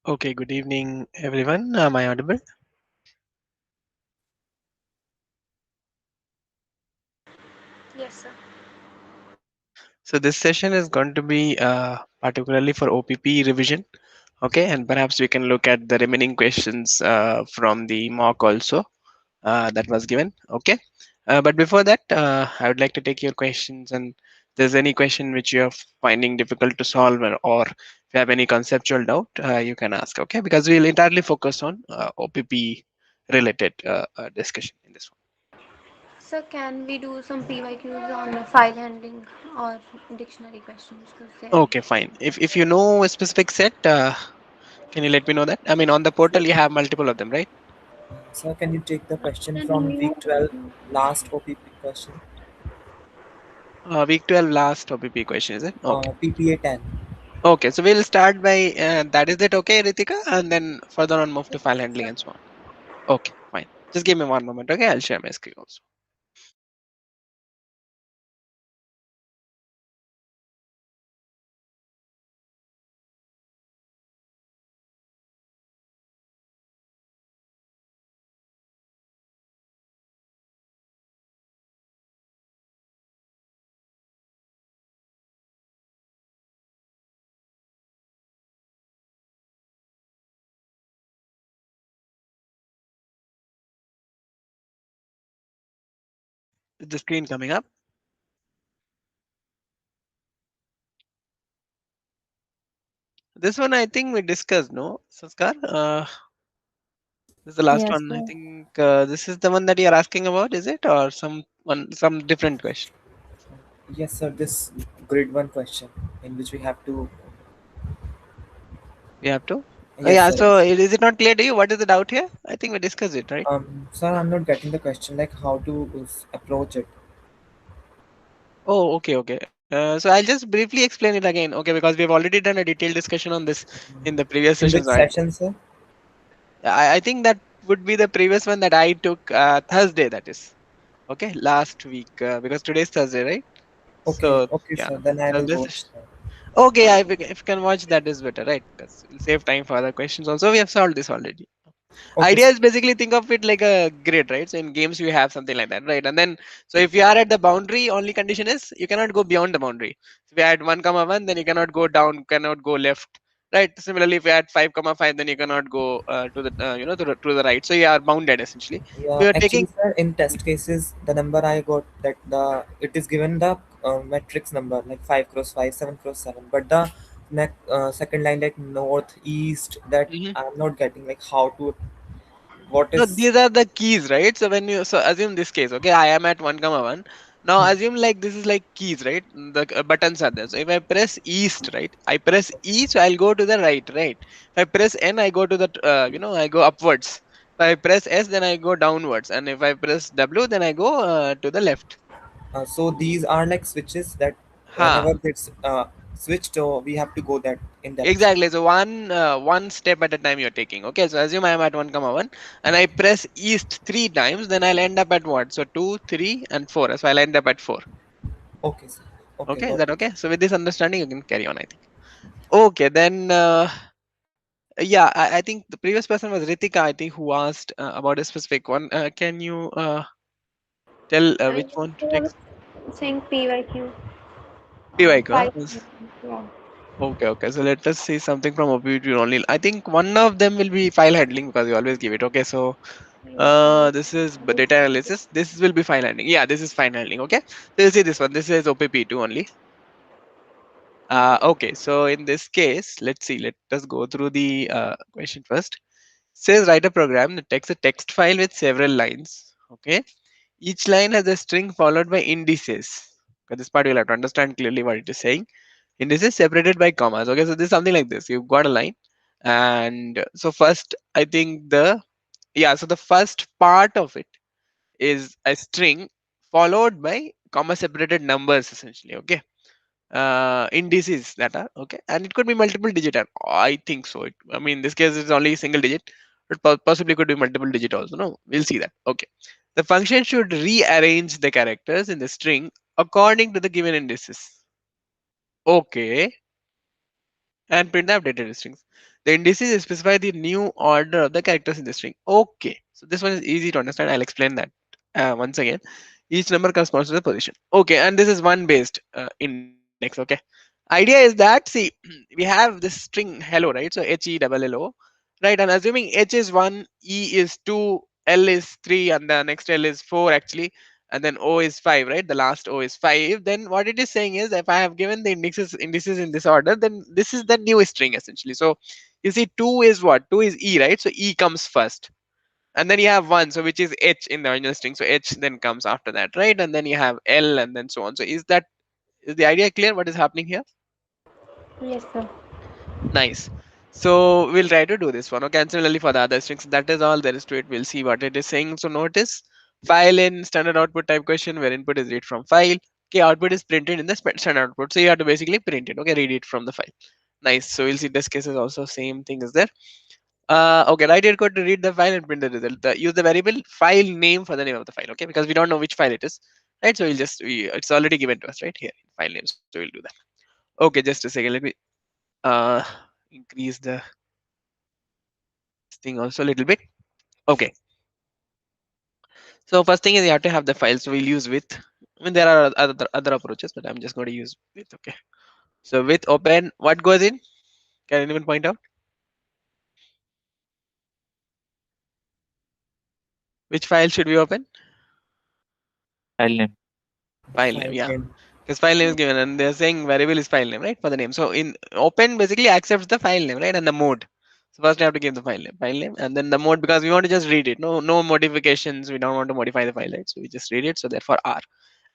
Okay, good evening, everyone. Am I audible? Yes, sir. So this session is going to be particularly for OPP revision. Okay, and perhaps we can look at the remaining questions from the mock also that was given. Okay, but before that, I would like to take your questions, and if there's any question which you are finding difficult to solve, or if you have any conceptual doubt, you can ask. Okay, because we'll entirely focus on OPP related discussion in this one. Sir, can we do some PYQs on file handling or dictionary questions? Because they are. Okay, fine. If you know a specific set, can you let me know that? I mean, on the Sir, portal you have multiple of them, right? sir, can you take the question The from new week 12, last OPP question? Week 12 last OPP question, is it? Okay. PPA 10. Okay, so we'll start by that. Is it okay, Ritika? And then further on move to file Yes, handling sir. and so on. Okay, fine. Just give me one moment, okay? I'll share my screen also. Is the screen coming up? This one I think we discussed, no, Sanskar? This is the last Yes, one. I sir. think this is the one that you're asking about, is it? Or some different question? Yes, sir, this grade 1 question in which we have to. We have to? Yes, Yeah, sir. so is it not clear to you? What is the doubt here? I think we discussed it, right? Sir, I'm not getting the question like how to approach it. Oh, okay, okay. So I'll just briefly explain it again, okay, because we've already done a detailed discussion on this in the previous In which sessions, right? session, sir? I think that would be the previous one that I took Thursday, that is. Okay, last week, because today's Thursday, right? Okay, So, okay, yeah. sir. Then I So will this watch is that. okay. If you can watch that is better, right? Because it'll save time for other questions. Also, we have solved this already. Okay, Idea sir. is basically think of it like a grid, right? So in games you have something like that, right? And then so if you are at the boundary, only condition is you cannot go beyond the boundary. If you're at 1 comma 1, then you cannot go down, cannot go left, right? Similarly, if you're at 5 comma 5, then you cannot go to the to the right. So you are bounded essentially. So Yeah, you're actually, taking sir, in test cases, the number I got that the it is given the matrix number like 5 cross 5, 7 cross 7, but the second line like north, east, that Mhm. I'm not getting like how to what No, is. these are the keys, right? So when you so assume this case, okay, I am at 1 comma 1. Now Hmm. assume like this is like keys, right? The buttons are there. So if I press east, right, I press E, so I'll go to the right, right. If I press N, I go to the I go upwards. If I press S, then I go downwards, and if I press W, then I go to the left. So these are like switches that Ha. whenever it's switched, we have to go that in direction. Exactly. So one step at a time you're taking. Okay. So assume I'm at 1 comma 1 and I press east 3 times, then I'll end up at what? So 2, 3, and 4. So I'll end up at 4. Okay, sir. Okay, Okay, is got that it. okay? So with this understanding, you can carry on, I think. Okay, then yeah, I think the previous person was Ritika, I think, who asked about a specific one. Can you tell which Yes, one to take? sir. Saying PYQ. PYQ, huh? File handling. Yeah. Okay, okay. So let us see something from OPT only. I think one of them will be file handling because you always give it. Okay, so Yes, sir. this is data analysis. This will be file handling. Yeah, this is file handling. Okay, so you see this one. This is OPP2 only. Okay, so in this case, let's see. Let us go through the question first. Says write a program that takes a text file with several lines. Okay, each line has a string followed by indices. Okay, this part you'll have to understand clearly what it is saying. Indices separated by commas. Okay, so this is something like this. You've got a line, and so first I think the yeah. So the first part of it is a string followed by comma separated numbers essentially. Okay, indices that are okay, and it could be multiple digit. I think so. I mean, in this case, it's only single digit, but possibly could be multiple digit also. No, we'll see that. Okay, the function should rearrange the characters in the string according to the given indices. Okay, and print the updated strings. The indices specify the new order of the characters in the string. Okay, so this one is easy to understand. I'll explain that once again. Each number corresponds to the position. Okay, and this is one based index. Okay, idea is that, see, we have this string hello, right? So HELLO, right? And assuming H is 1, E is 2, L is 3, and the next L is 4 actually, and then O is 5, right? The last O is 5. Then what it is saying is, if I have given the indices in this order, then this is the new string essentially. So you see 2 is what? 2 is E, right? So E comes first. And then you have 1, so which is H in the original string. So H then comes after that, right? And then you have L and then so on. So is the idea clear what is happening here? Yes, sir. Nice. So we'll try to do this one. Okay, and similarly for the other strings, that is all there is to it. We'll see what it is saying. So notice file in standard output type question where input is read from file. Okay, output is printed in the standard output. So you have to basically print it. Okay, read it from the file. Nice. So we'll see this case is also same thing is there. Okay, write your code to read the file and print the result. Use the variable file name for the name of the file. Okay, because we don't know which file it is. Right. So it's already given to us right here in file name. So we'll do that. Okay, just a second. Let me uh increase the this thing also a little bit. Okay, so first thing is you have to have the file, so we'll use with. I mean, there are other approaches, but I'm just going to use with. Okay, so with open, what goes in? Can anyone point out which file should we open? File name. The File name, file yeah, name. because file name is given and they're saying variable is file name, right, for the name. So in open basically accepts the file name, right, and the mode. So first you have to give the file name, and then the mode, because we want to just read it. No modifications. We don't want to modify the file, right? So we just read it. So therefore R.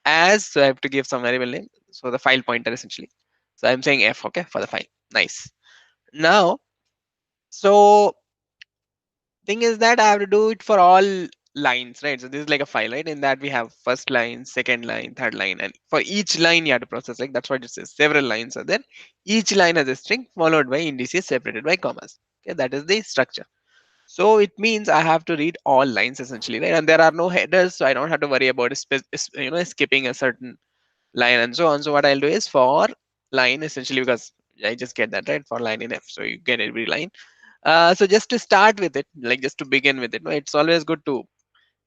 As, so I have to give some variable name, so the file pointer essentially. So I'm saying F, okay, for the file. Nice. Now, so thing is that I have to do it for all lines, right? So this is like a file, right? In that we have first line, second line, third line, and for each line you have to process, like that's what it says. Several lines are there. Each line has a string followed by indices separated by commas. Okay, that is the structure. So it means I have to read all lines essentially, right? And there are no headers, so I don't have to worry about skipping a certain line and so on. So what I'll do is for line essentially, because I just get that right for line in F. So you get every line. So just to start with it, like just to begin with it, no, it's always good to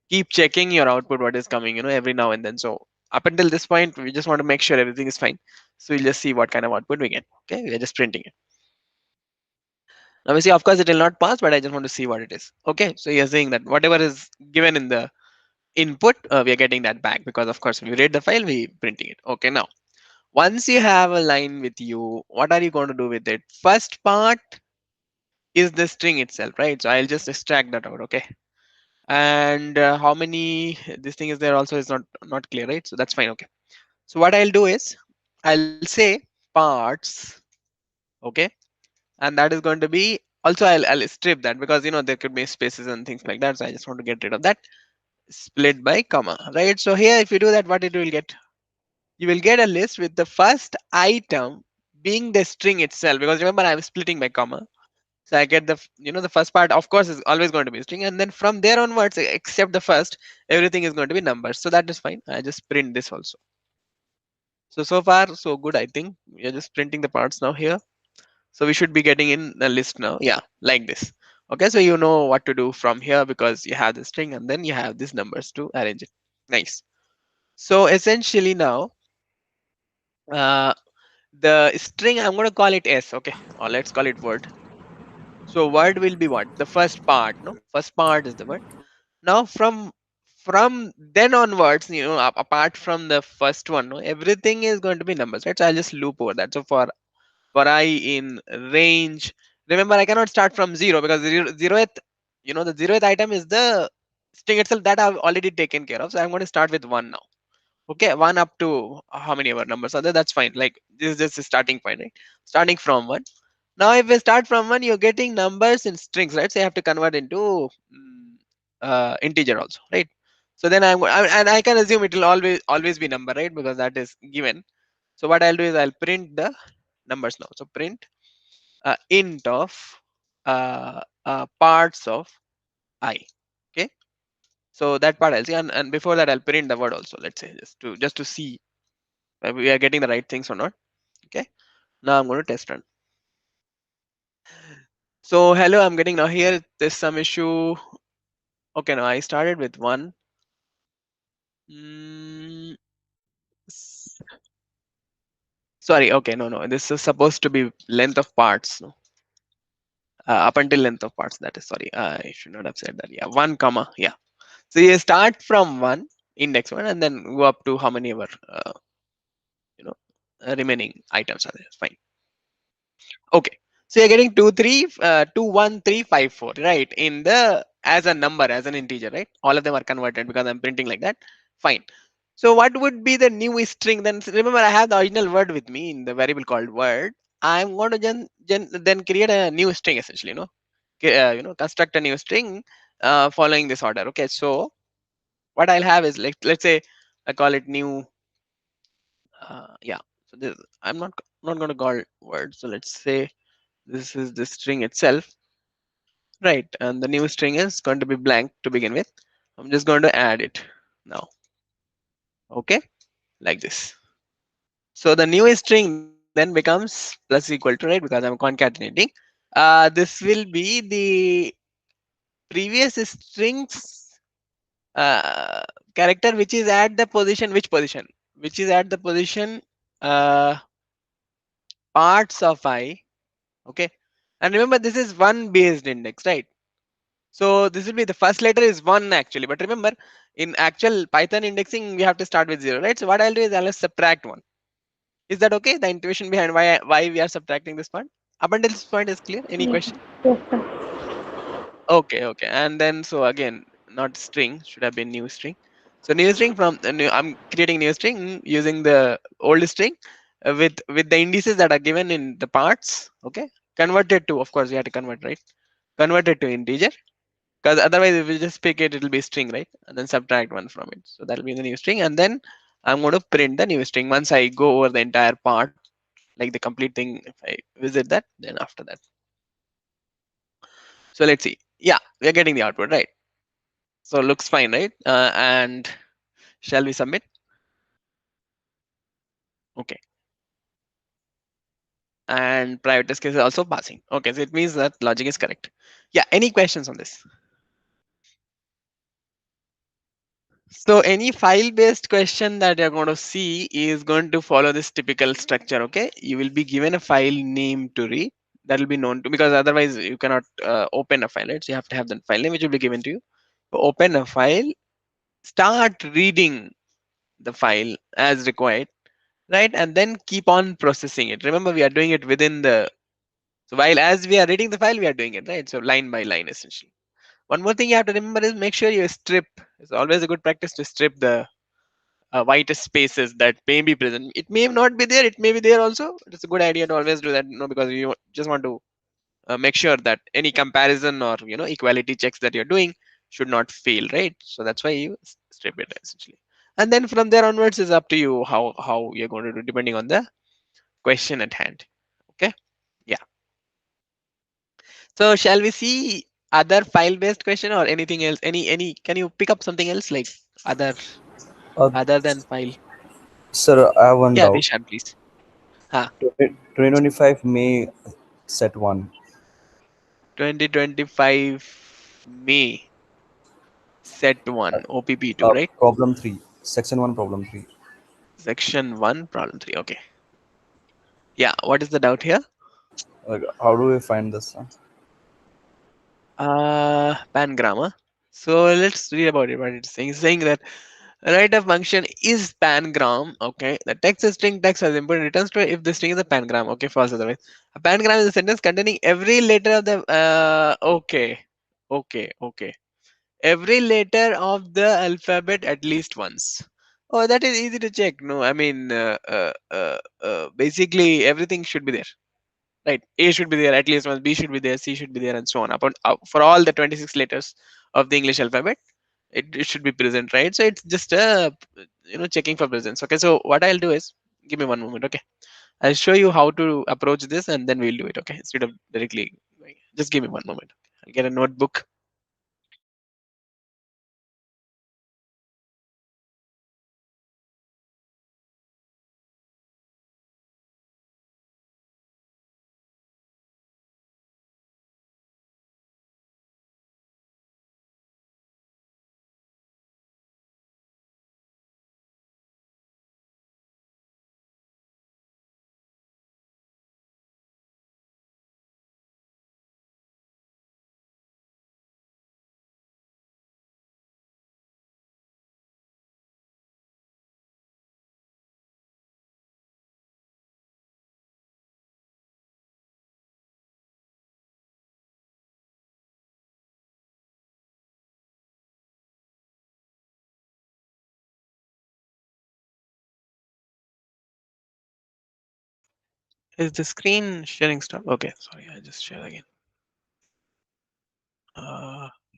keep checking your output, what is coming, every now and then. So up until this point, we just want to make sure everything is fine. So we'll just see what kind of output we get. Okay, we're just printing it. Now we see, of course, it will not pass, but I just want to see what it is. Okay, so you're saying that whatever is given in the input, we are getting that back because, of course, we read the file, we printing it. Okay, now once you have a line with you, what are you going to do with it? First part is the string itself, right? So I'll just extract that out. Okay, and how many this thing is there also is not clear, right? So that's fine. Okay, so what I'll do is I'll say parts. Okay, and that is going to be also, I'll strip that because there could be spaces and things like that, so I just want to get rid of that. Split by comma, right? So here if you do that, what it will get, you will get a list with the first item being the string itself, because remember I'm splitting by comma. So I get the first part, of course, is always going to be string, and then from there onwards, except the first, everything is going to be numbers. So that is fine. I just print this also. So far so good. I think we are just printing the parts now here. So we should be getting in the list now. Yeah, like this. Okay, so you know what to do from here because you have the string and then you have these numbers to arrange it. Nice. So essentially now, uh, the string, I'm going to call it S. Okay, or let's call it word. So word will be what? The first part. No, first part is the word. Now from then onwards, apart from the first one, no, everything is going to be numbers, right? So I'll just loop over that. So for I in range, remember I cannot start from zero because zeroth, the zeroth item is the string itself that I've already taken care of. So I'm going to start with one now. Okay, one up to how many ever numbers are there? That's fine. Like this is just a starting point, right? Starting from one. Now, if we start from one, you're getting numbers in strings, right? So you have to convert into integer also, right? So then and I can assume it will always be number, right? Because that is given. So what I'll do is I'll print the numbers now. So print int of parts of I. Okay. So that part I'll see, and before that I'll print the word also. Let's say just to see we are getting the right things or not. Okay. Now I'm going to test run. So hello, I'm getting now here. There's some issue. Okay, now I started with one. Mm, s- Sorry. Okay, no. This is supposed to be length of parts. No, up until length of parts. That is sorry. I should not have said that. Yeah, one comma. Yeah. So you start from one index one and then go up to how many ever you know remaining items are there. Fine. Okay. So you're getting 21354, right? In the as a number, as an integer, right? All of them are converted because I'm printing like that. Fine. So what would be the new string? Then remember I have the original word with me in the variable called word. I'm going to then create a new string essentially, construct a new string following this order. Okay. So what I'll have is like, let's say I call it new. Yeah. So this, I'm not going to call word. So let's say this is the string itself, right? And the new string is going to be blank to begin with. I'm just going to add it now. Okay, like this. So the new string then becomes plus equal to, right, because I'm concatenating. This will be the previous strings uh, character which is at the position, which position, which is at the position uh, parts of I. Okay, and remember this is one based index, right? So this will be the first letter is 1 actually, but remember in actual Python indexing we have to start with 0, right? So what I'll do is I'll subtract 1. Is that okay? The intuition behind why we are subtracting this part? Up until this point is clear. Any Yes, question? yes, sir. Okay. And then so again, not string, should have been new string. So new string from the new, I'm creating new string using the old string with the indices that are given in the parts. Okay, converted to, of course we have to convert, right? Converted to integer, because otherwise if we just pick it, it'll be string, right? And then subtract 1 from it, so that'll be the new string. And then I'm going to print the new string once I go over the entire part, like the complete thing. If I visit that, then after that, so let's see. Yeah, we're getting the output, right? So looks fine, right? And shall we submit? Okay. And private test case is also passing. Okay, so it means that logic is correct. Yeah, any questions on this? So any file-based question that you're going to see is going to follow this typical structure. Okay, you will be given a file name to read. That will be known to, because otherwise you cannot open a file, right? So you have to have the file name which will be given to you. So open a file, start reading the file as required, right? And then keep on processing it. Remember, we are doing it within the, so while as we are reading the file, we are doing it, right? So line by line essentially. One more thing you have to remember is make sure you strip. It's always a good practice to strip the white spaces that may be present. It may not be there, it may be there also. It's a good idea to always do that, because you just want to make sure that any comparison or equality checks that you're doing should not fail, right? So that's why you strip it essentially. And then from there onwards is up to you how you're going to do depending on the question at hand. Okay. Yeah. So shall we see other file based question or anything else? Any can you pick up something else like other Uh, other than file? Sir, I have one Yeah, doubt. Rishan, please. Huh. 2025 May set 1. 2025 May set 1 OPP2, right? Problem 3. Section 1, problem 3. Section 1 problem 3. Okay. Yeah, what is the doubt here? How do we find this? Pangram, huh? So let's read about it. What it's saying. It's saying that write a function is pangram. Okay, the text is string text has input returns to if the string is a pangram. Okay, false otherwise. A pangram is a sentence containing every letter of the okay, every letter of the alphabet at least once. Oh, that is easy to check. No, I mean, basically everything should be there, right? A should be there at least once, B should be there, C should be there, and so on. For all the 26 letters of the English alphabet, it should be present, right? So it's just checking for presence. Okay, so what I'll do is give me one moment. Okay, I'll show you how to approach this, and then we'll do it. Okay, instead of directly, just give me one moment. I'll get a notebook. Is the screen sharing stuff? Okay, sorry, I just share again.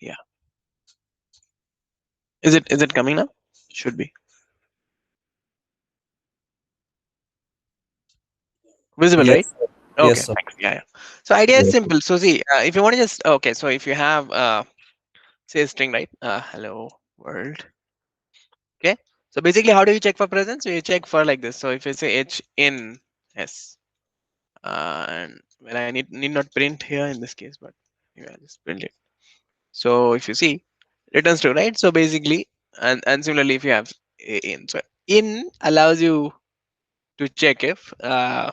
Yeah. Is it coming now? Should be visible, right? Yes, sir. Yes, Okay, sir. thanks. Yeah, yeah. So idea is Yes. simple. So see, if you want to just okay, so if you have say a string, right? Hello world. Okay. So basically, how do you check for presence? You check for like this. So if you say h in s, and well, I need not print here in this case, but yeah, just print it. So if you see, returns true, right? So basically, and similarly, if you have in, so in allows you to check if a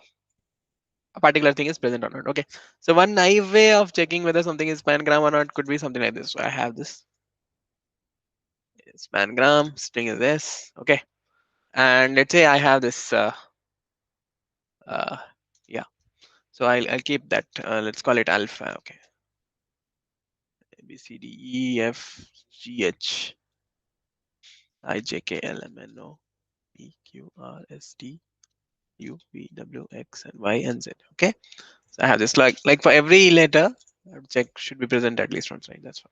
particular thing is present or not. Okay. So one naive way of checking whether something is pangram or not could be something like this. So I have this is pangram, string is this. Okay. And let's say I have this uh yeah. So I'll keep that let's call it alpha. Okay. A B C D E F G H I J K L M N O P Q R S T U V W X and Y and Z. Okay. So I have this like for every letter I would check should be present at least once, right? That's fine.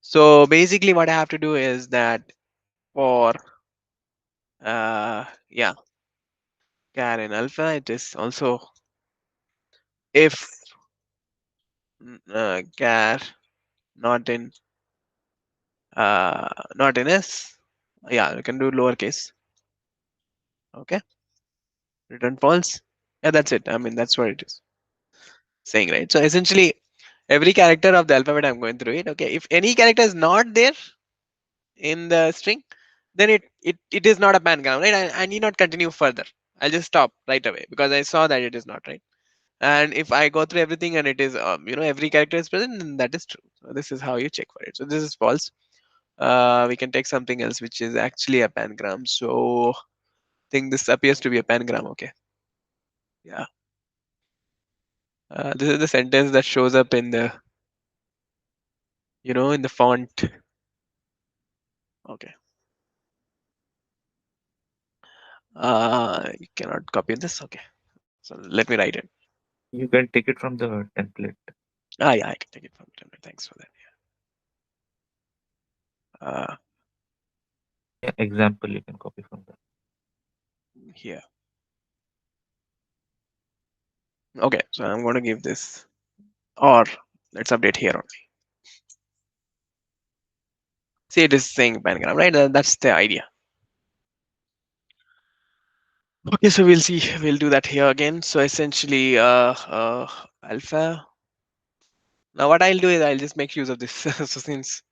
So basically what I have to do is that for yeah, char in alpha it is also if char not in not in s, yeah, we can do lowercase. Okay, return false. Yeah, that's it. I mean that's what it is saying, right? So essentially every character of the alphabet I'm going through it. Okay, if any character is not there in the string, then it is not a pangram, right? I need not continue further. I'll just stop right away because I saw that it is not, right. And if I go through everything and it is every character is present, then that is true. So this is how you check for it. So this is false. We can take something else which is actually a pangram. So I think this appears to be a pangram. Okay, yeah. This is the sentence that shows up in the in the font. Okay. You cannot copy this. Okay, so let me write it. You can take it from the template. Yeah, I can take it from the template. Thanks for that. uh, Yeah, example you can copy from that. Here. Okay, so I'm going to give this, or let's update here only. See, it is saying pangram, right? That's the idea. Okay, so we'll see. We'll do that here again. So essentially, alpha. Now what I'll do is I'll just make use of this. So since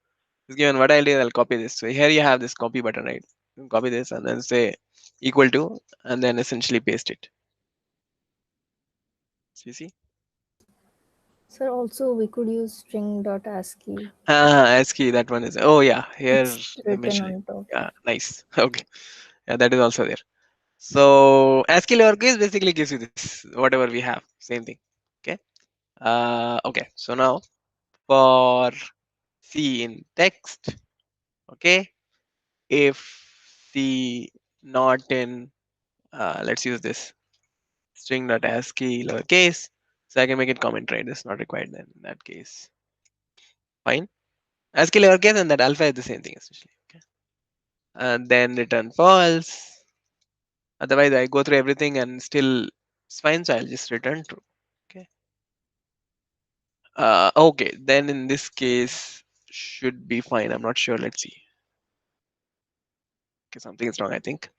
it's given, what I'll do is I'll copy this. So here you have this copy button, right? You can copy this and then say equal to, and then essentially paste it. So you see? Sir, also we could use string.ascii. ASCII, that one is. Oh yeah, here It's they written mentioned it. on top. Yeah, nice. Okay, yeah, that is also there. So ASCII lowercase basically gives you this, whatever we have, same thing. Okay. Okay. So now for C in text, okay, if the not in, let's use this string.ascii lowercase, so I can make it comment, right? It's not required then in that case. Fine. ASCII lowercase and that alpha is the same thing essentially. Okay. And then return false. Otherwise, I go through everything and still it's fine, so I'll just return true. Okay. Okay, then in this case should be fine. I'm not sure. Let's see. Okay, something is wrong, I think.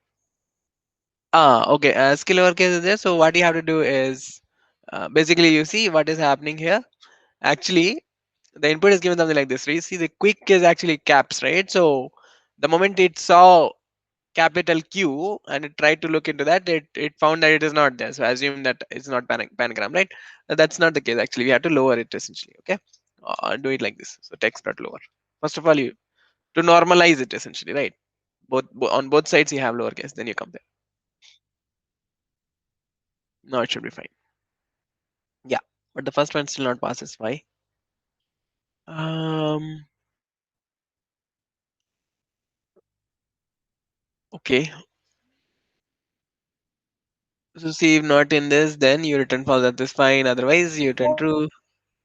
Okay. Skill lowercase is there. So what you have to do is basically you see what is happening here. Actually, the input is given something like this. You see the quick is actually caps, right? So the moment it saw capital Q and it tried to look into that, it found that it is not there. So I assume that it's not panagram, right? That's not the case. Actually, we have to lower it essentially. Okay, do it like this. So text dot lower. First of all, you to normalize it essentially, right? On both sides you have lowercase. Then you compare. Now it should be fine. Yeah, but the first one still not passes. Why? Um. Okay. So see, if not in this, then you return false. That is fine. Otherwise, you return true.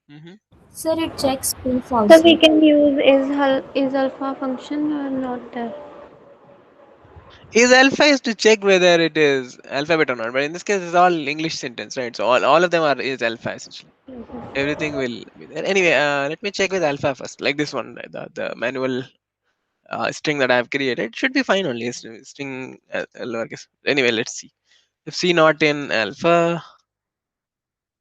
Hmm. Sir, it checks space So we also. can use is alpha function or not there? Is alpha is to check whether it is alphabet or not. But in this case, it's all English sentence, right? So all of them are is alpha essentially. Everything will be there. Anyway, let me check with alpha first. Like this one, the manual string that I have created should be fine only. String lowercase. Anyway, let's see. If C not in alpha,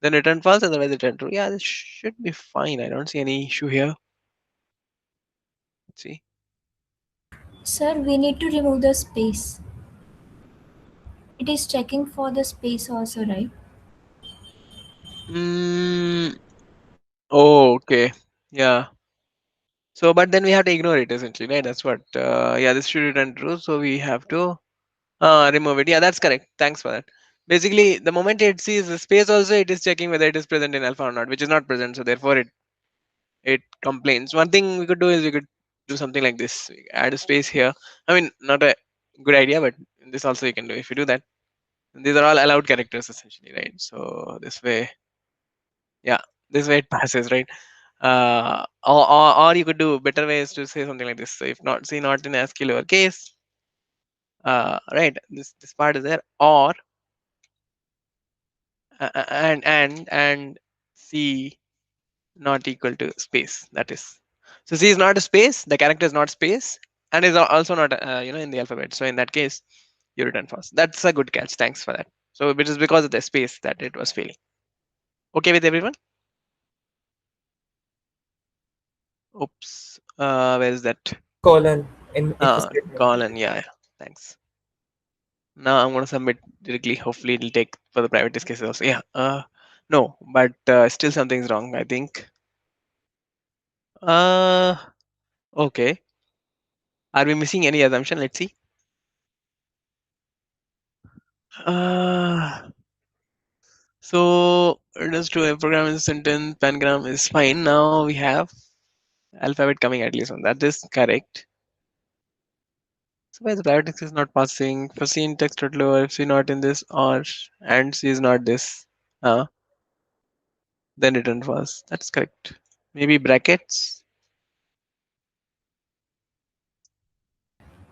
then return false. Otherwise, return true. Yeah, this should be fine. I don't see any issue here. Let's see. Sir, we need to remove the space. It is checking for the space also, right? Mm, oh, okay. Yeah. So, but then we have to ignore it essentially, right? That's what. Yeah, this should return true. So we have to remove it. Yeah, that's correct. Thanks for that. Basically, the moment it sees the space, also it is checking whether it is present in alpha or not, which is not present. So therefore, it complains. One thing we could do is we could do something like this. We add a space here. I mean, not a good idea, but this also you can do. If you do that, these are all allowed characters essentially, right? So this way, yeah, this way it passes, right? Or you could do better ways to say something like this. So if not, see not in ASCII lowercase, right? This part is there, or and C not equal to space. That is, so C is not a space. The character is not space, and is also not in the alphabet. So in that case, you return false. That's a good catch. Thanks for that. So which is because of the space that it was failing. Okay with everyone? Oops. Where is that? Colon in if statement. Colon. Yeah, yeah. Thanks. Now I'm gonna submit directly. Hopefully it'll take for the private test cases also. Yeah. No, but still something's wrong. I think. Uh. Okay. Are we missing any assumption? Let's see. Uh. So it is true. A program is sentence. Pangram is fine. Now we have alphabet coming at least one. That is correct. So why the private text is not passing? For C in text dot lower, if C not in this, or and C is not this. Then return false. That's correct. Maybe brackets.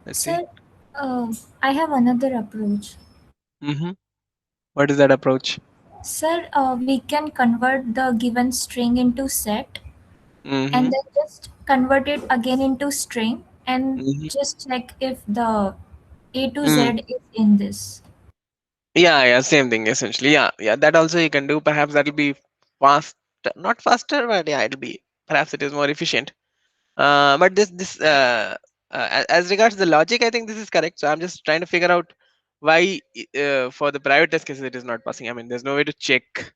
Let's see. Sir, I have another approach. Mm-hmm. What is that approach? Sir, we can convert the given string into set Mm-hmm. and then just convert it again into string and Mm-hmm. just check if the A to Mm. Z is in this. Yeah, yeah, same thing essentially. Yeah, yeah, that also you can do. Perhaps that'll be fast, not faster, but yeah, it'll be perhaps it is more efficient. But as regards the logic, I think this is correct. So I'm just trying to figure out why for the private test cases it is not passing. I mean, there's no way to check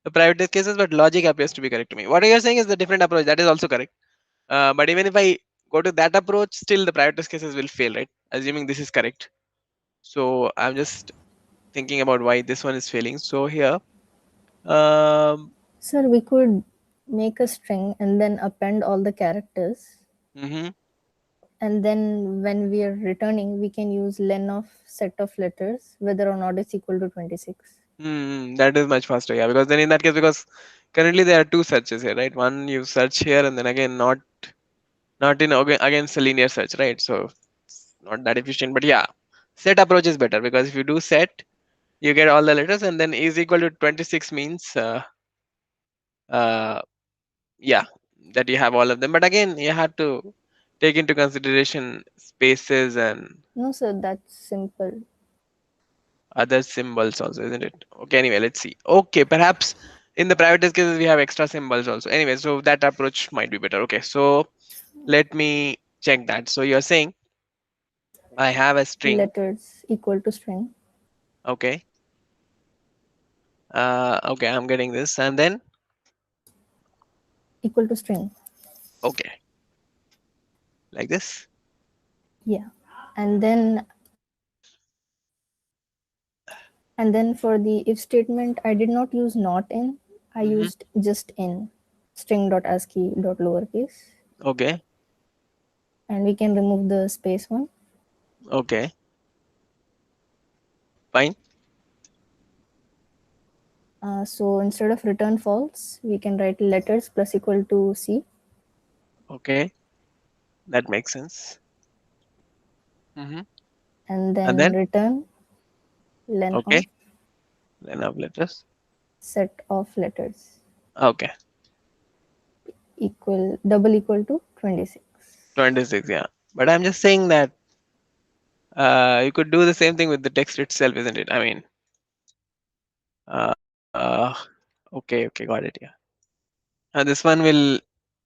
the private test cases, but logic appears to be correct to me. What you're saying is the different approach. That is also correct. But even if I go to that approach, still the private test cases will fail, right? Assuming this is correct. So I'm just thinking about why this one is failing. So here, um, Sir, we could make a string and then append all the characters. mhm. And then when we are returning, we can use len of set of letters, whether or not it's equal to 26. That is much faster, yeah. Because then in that case, because currently there are two searches here, right? One you search here, and then again not in against a linear search, right? So it's not that efficient. But yeah, set approach is better because if you do set, you get all the letters, and then is equal to 26 means uh yeah, that you have all of them. But again, you have to take into consideration spaces and No, sir, that's simple. other symbols also, isn't it? Okay, anyway, let's see. Okay, perhaps in the private test cases we have extra symbols also. Anyway, so that approach might be better. Okay, so let me check that. So you're saying I have a string. Letters equal to string Okay. Okay, I'm getting this. And then equal to string. okay, like this. Yeah. And then for the if statement, I did not use not in. I Mm-hmm. used just in string dot ascii dot lowercase, Okay. and we can remove the space one. Okay. Fine. So instead of return false, we can write letters plus equal to C, Okay, that makes sense. Mm-hmm. and And then then, return len okay, of line of letters. set of letters Okay, equal to 26. 26. Yeah, but I'm just saying that you could do the same thing with the text itself, isn't it? I mean, uh, uh, okay, okay, got it. Yeah. This one will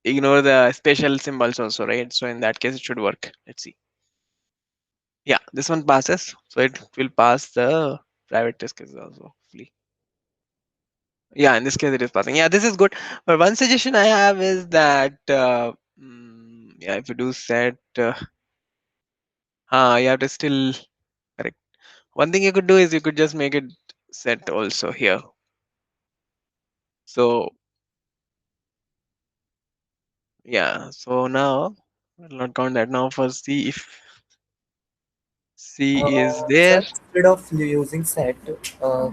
ignore the special symbols also, right? So in that case, it should work. Let's see. Yeah, this one passes, so it will pass the private test cases also. Hopefully. Yeah, in this case, it is passing. Yeah, this is good. But one suggestion I have is that yeah, if you do set, you have to still correct. One thing you could do is you could just make it set also here. So yeah, so now I'll not count that now for C if C is Sir, there. instead of using set,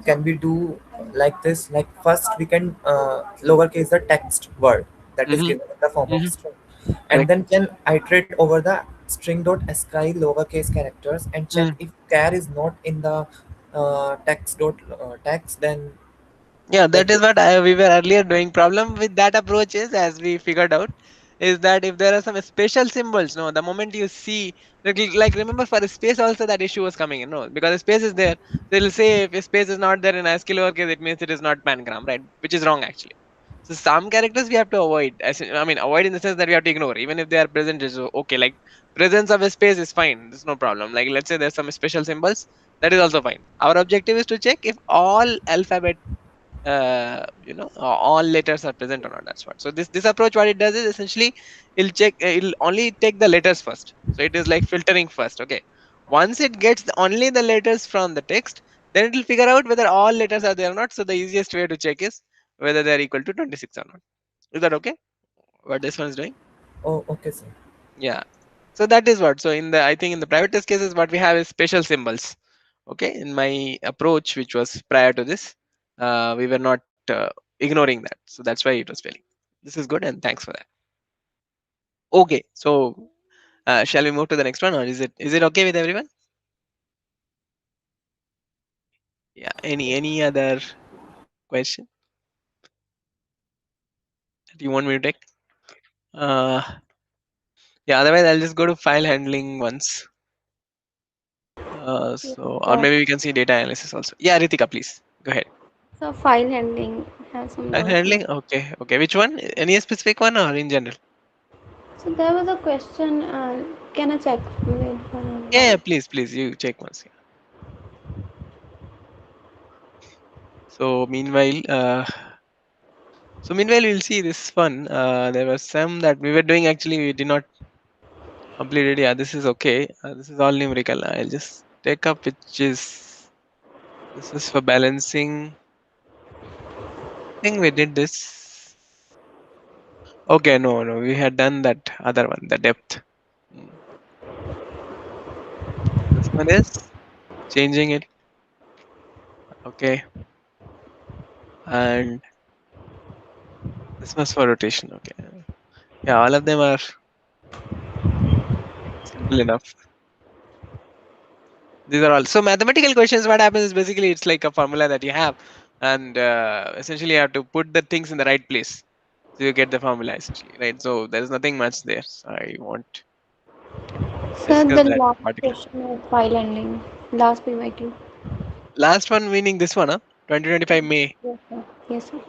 can we do like this? Like first we can lowercase the text word that is Mm-hmm. given in the form of Mm-hmm. string, and Correct. then can iterate over the string dot ascii lowercase characters and check Mm. if char is not in the text dot text, then Yeah, like that is what we were earlier doing. Problem with that approach is, as we figured out, is that if there are some special symbols, no, the moment you see, like remember for a space also that issue was coming in, no, because the space is there, they'll say if a space is not there in ASCII lowercase, it means it is not pangram, right? Which is wrong actually. So some characters we have to avoid. I mean, avoid in the sense that we have to ignore, even if they are present. Is okay. Like presence of a space is fine. There's no problem. Like let's say there's some special symbols, that is also fine. Our objective is to check if all alphabet all letters are present or not. That's what. So this approach, what it does is essentially it'll check, it'll only take the letters first. So it is like filtering first. Okay, once it gets only the letters from the text, then it will figure out whether all letters are there or not. So the easiest way to check is whether they are equal to 26 or not. Is that okay, what this one is doing? oh, okay, sir. Yeah, so that is what. So in the, I think in the private test cases, what we have is special symbols. Okay, in my approach, which was prior to this, we were not ignoring that, so that's why it was failing. This is good, and thanks for that. Okay, so shall we move to the next one, or is it okay with everyone? Yeah, any other question that you want me to take? uh yeah, otherwise I'll just go to file handling once. Yes, So or sir. maybe we can see data analysis also. Yeah, Ritika, please go ahead. So file handling has some File doubts here. handling, okay, okay, which one? Any specific one or in general? So there was a question. Can I check? Wait for a Yeah, while. yeah, please, you check once. Yeah. So meanwhile, we'll see this one. There was some that we were doing, actually we did not complete it. Yeah, this is okay. This is all numerical. I'll just take up, which is, this is for balancing. I think we did this. Okay, no, we had done that other one, the depth. Mm. This one is changing it. Okay, and this was for rotation. Okay, yeah, all of them are simple enough. These are all so mathematical questions. What happens is basically it's like a formula that you have, and essentially you have to put the things in the right place, so you get the formula essentially, right? So there's nothing much there. So I won't Sir, discuss the that last particular. question is file handling. Last PYQ. Last one meaning this one, huh? 2025 May. Yes, sir. Yes, sir.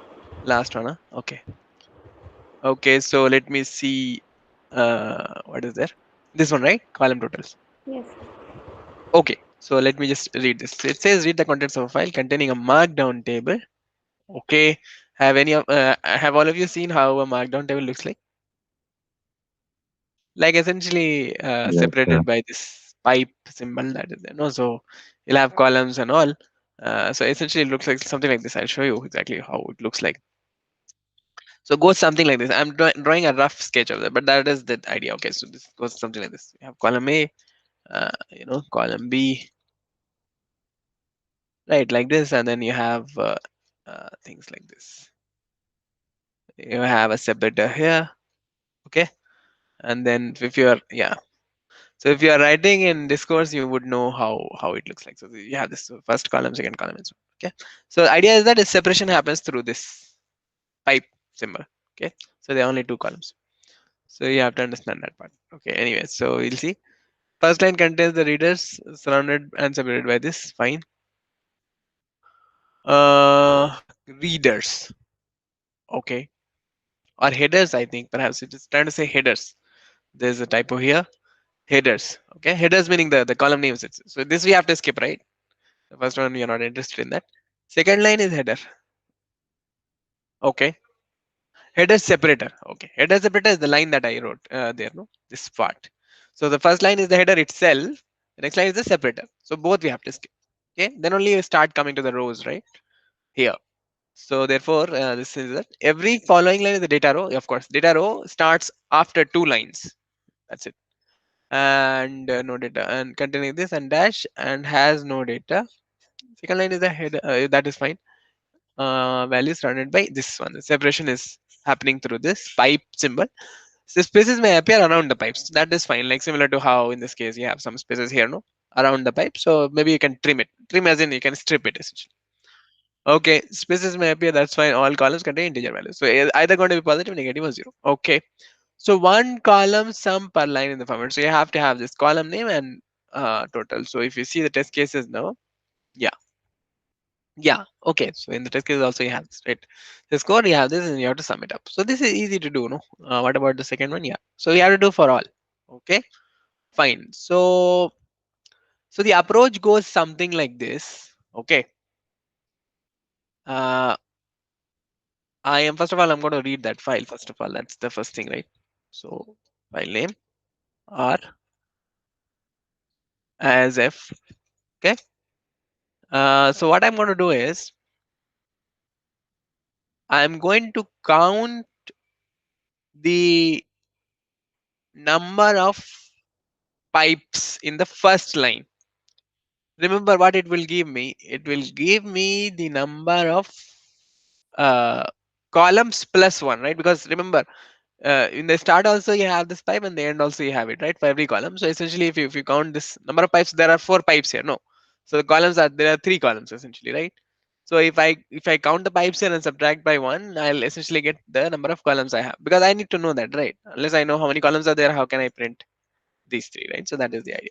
Last one, huh? Okay. Okay. So let me see. What is there? This one, right? Column totals. Yes. Okay. So let me just read this. It says read the contents of a file containing a markdown table. Okay. Have all of you seen how a markdown table looks like? Like essentially Yes, sir. separated by this pipe symbol that is there. No, so you'll have columns and all. So essentially it looks like something like this. I'll show you exactly how it looks like. So it goes something like this. I'm drawing a rough sketch of that, but that is the idea. Okay, so this goes something like this. You have column A, column B, right, like this, and then you have things like this. You have a separator here, okay, and then if you're so if you are writing in discourse, you would know how it looks like. So you have this first column, second column, and so on. Okay. So the idea is that the separation happens through this pipe symbol. Okay. So there are only two columns. So you have to understand that part. Okay. Anyway, so we'll see. First line contains the readers surrounded and separated by this. Fine. Readers. Okay. Or headers, I think. Perhaps it is trying to say headers. There's a typo here. Headers. Okay. Headers meaning the column names. So this we have to skip, right? The first one we are not interested in that. Second line is header. Okay. Header separator. Okay. Header separator is the line that I wrote there. No, this part. So the first line is the header itself. The next line is the separator. So both we have to skip. Okay. Then only you start coming to the rows, right? Here. So therefore, this is that every following line is the data row. Of course, data row starts after two lines. That's it. And no data and containing this and dash and has no data. Second line is the header. That is fine. Value surrounded by this one. The separation is happening through this pipe symbol. So spaces may appear around the pipes. That is fine. Like similar to how in this case you have some spaces here, no, around the pipe. So maybe you can trim it. Trim as in you can strip it essentially. Okay, spaces may appear. That's fine. All columns contain integer values. So either going to be positive, negative, or zero. Okay. So one column sum per line in the format. So you have to have this column name and total. So if you see the test cases now, yeah. Yeah, okay. So in the test case also you have this, right? The score you have this and you have to sum it up. So this is easy to do, no? What about the second one? Yeah. So you have to do for all. Okay, fine. So the approach goes something like this. Okay. Uh, I am first of all I'm going to read that file. First of all, that's the first thing, right? So file name R as F. Okay. So what I'm going to do is I'm going to count the number of pipes in the first line. Remember what it will give me? It will give me the number of uh, columns plus one, right? Because remember, in the start also you have this pipe and the end also you have it, right? For every column. So essentially, if you count this number of pipes, there are four pipes here. No, so the columns are there are three columns essentially, right? So if I count the pipes here and subtract by one, I'll essentially get the number of columns I have because I need to know that, right? Unless I know how many columns are there, how can I print these three, right? So that is the idea.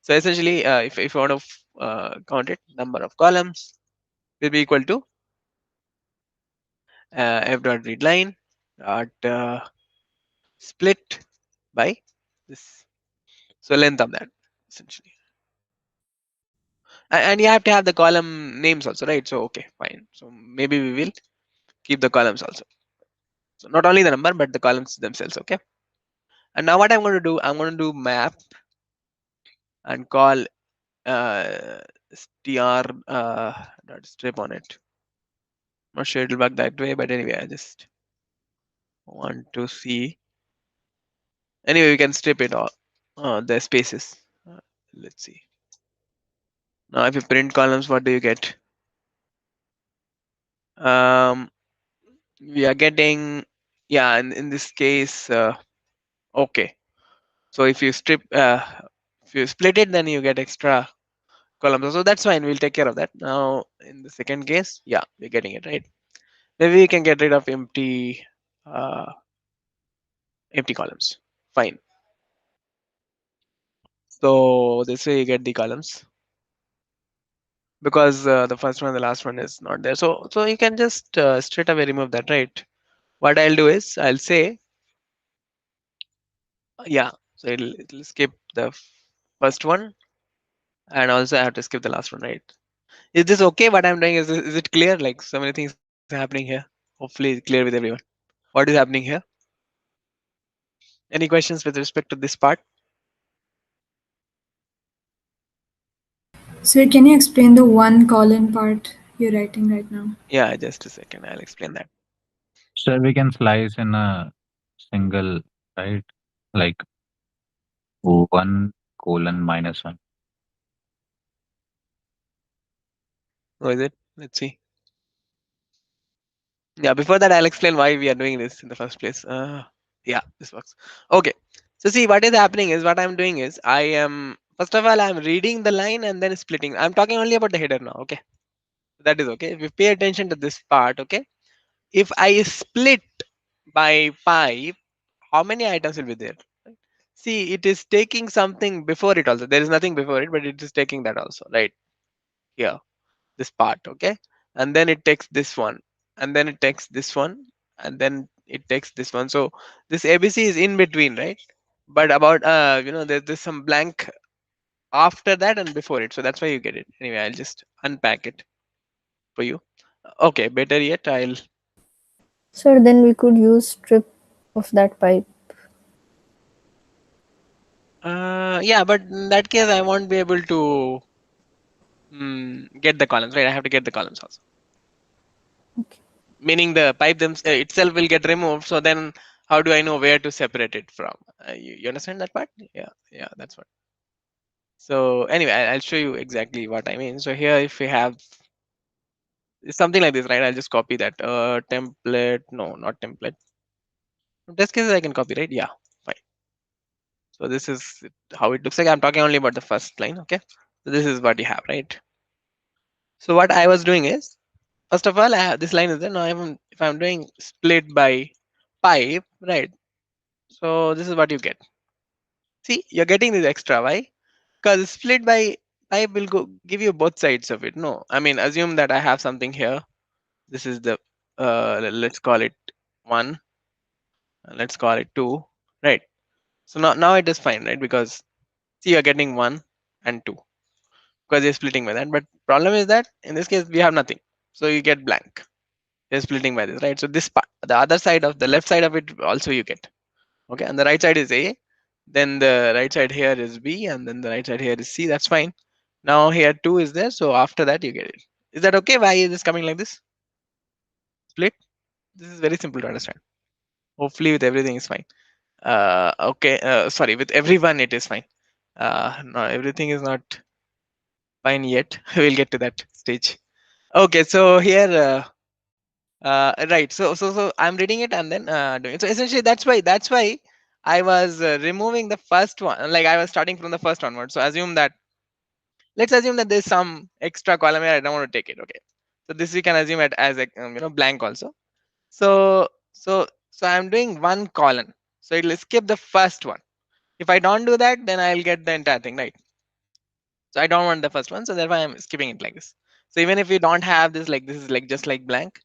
So essentially, if you want to count it, number of columns will be equal to f dot read line dot split by this. So length of that essentially, and you have to have the column names also, right? So okay, fine. So maybe we will keep the columns also. So not only the number but the columns themselves. Okay. And now what I'm going to do, I'm going to do map and call str dot strip on it. Not sure it'll work that way, but anyway, I just want to see. Anyway, we can strip it all the spaces. Let's see. Now if you print columns, what do you get? um we are getting, yeah, in this case, okay. So if you strip if you split it, then you get extra columns, so that's fine, we'll take care of that. Now in the second case, yeah, we're getting it right. Maybe we can get rid of uh empty columns. Fine. So this way you get the columns because the first one, the last one is not there. So you can just straight away remove that, right? What I'll do is I'll say, yeah, so it'll skip the first one and also I have to skip the last one, right? Is this okay? What I'm doing is it clear? Like so many things happening here. Hopefully it's clear with everyone. What is happening here? Any questions with respect to this part? Sir, can you explain the one column part you're writing right now? Yeah, just a second. I'll explain that. So we can slice in a single, right? Like 1:-1. Oh, is it? Let's see. Yeah, before that, I'll explain why we are doing this in the first place. Yeah, this works. Okay. So see, what is happening is what I'm doing is I am first of all I'm reading the line and then splitting. I'm talking only about the header now. Okay, that is okay. If you pay attention to this part, okay. If I split by pi, how many items will be there? See, it is taking something before it also. There is nothing before it, but it is taking that also, right? Here, this part, okay? And then it takes this one, and then it takes this one, and then it takes this one. So this ABC is in between, right? But about there's some blank after that and before it. So that's why you get it. Anyway, I'll just unpack it for you. Okay, better yet, I'll Sir, then we could use strip of that pipe. yeah, but in that case I won't be able to get the columns, right? I have to get the columns also. Okay. Meaning the pipe itself will get removed. So then how do I know where to separate it from? You understand that part? Yeah, that's what. So anyway, I'll show you exactly what I mean. So here, if we have something like this, right? I'll just copy that template. No, not template. In this case, I can copy, right? Yeah, fine. So this is how it looks like. I'm talking only about the first line. Okay. So this is what you have, right? So what I was doing is, first of all, I have this line is there. Now if I'm doing split by pipe, right? So this is what you get. See, you're getting this extra. Why? Because split by pipe will give you both sides of it. No, I mean, assume that I have something here. This is the let's call it 1. Let's call it 2. Right. So now it is fine, right? Because see, you're getting 1 and 2 because you're splitting by that. But problem is that in this case we have nothing, so you get blank. You're splitting by this, right? So this part, the other side of the left side of it also you get. Okay, and the right side is A, then the right side here is B, and then the right side here is C. That's fine. Now here 2 is there, so after that you get it. Is that okay? Why is this coming like this? Split. This is very simple to understand. Hopefully with everything is fine. Okay, sorry, with everyone it is fine. No, everything is not fine yet. We'll get to that stage. Okay, so here right, so I'm reading it and then doing it. So essentially that's why I was removing the first one, like I was starting from the first onward. So let's assume that there's some extra column here. I don't want to take it. Okay, so this we can assume it as a blank also. So I'm doing one column, so it'll skip the first one. If I don't do that, then I'll get the entire thing, right? So I don't want the first one, so therefore I'm skipping it like this. So even if you don't have this, like this is like just like blank,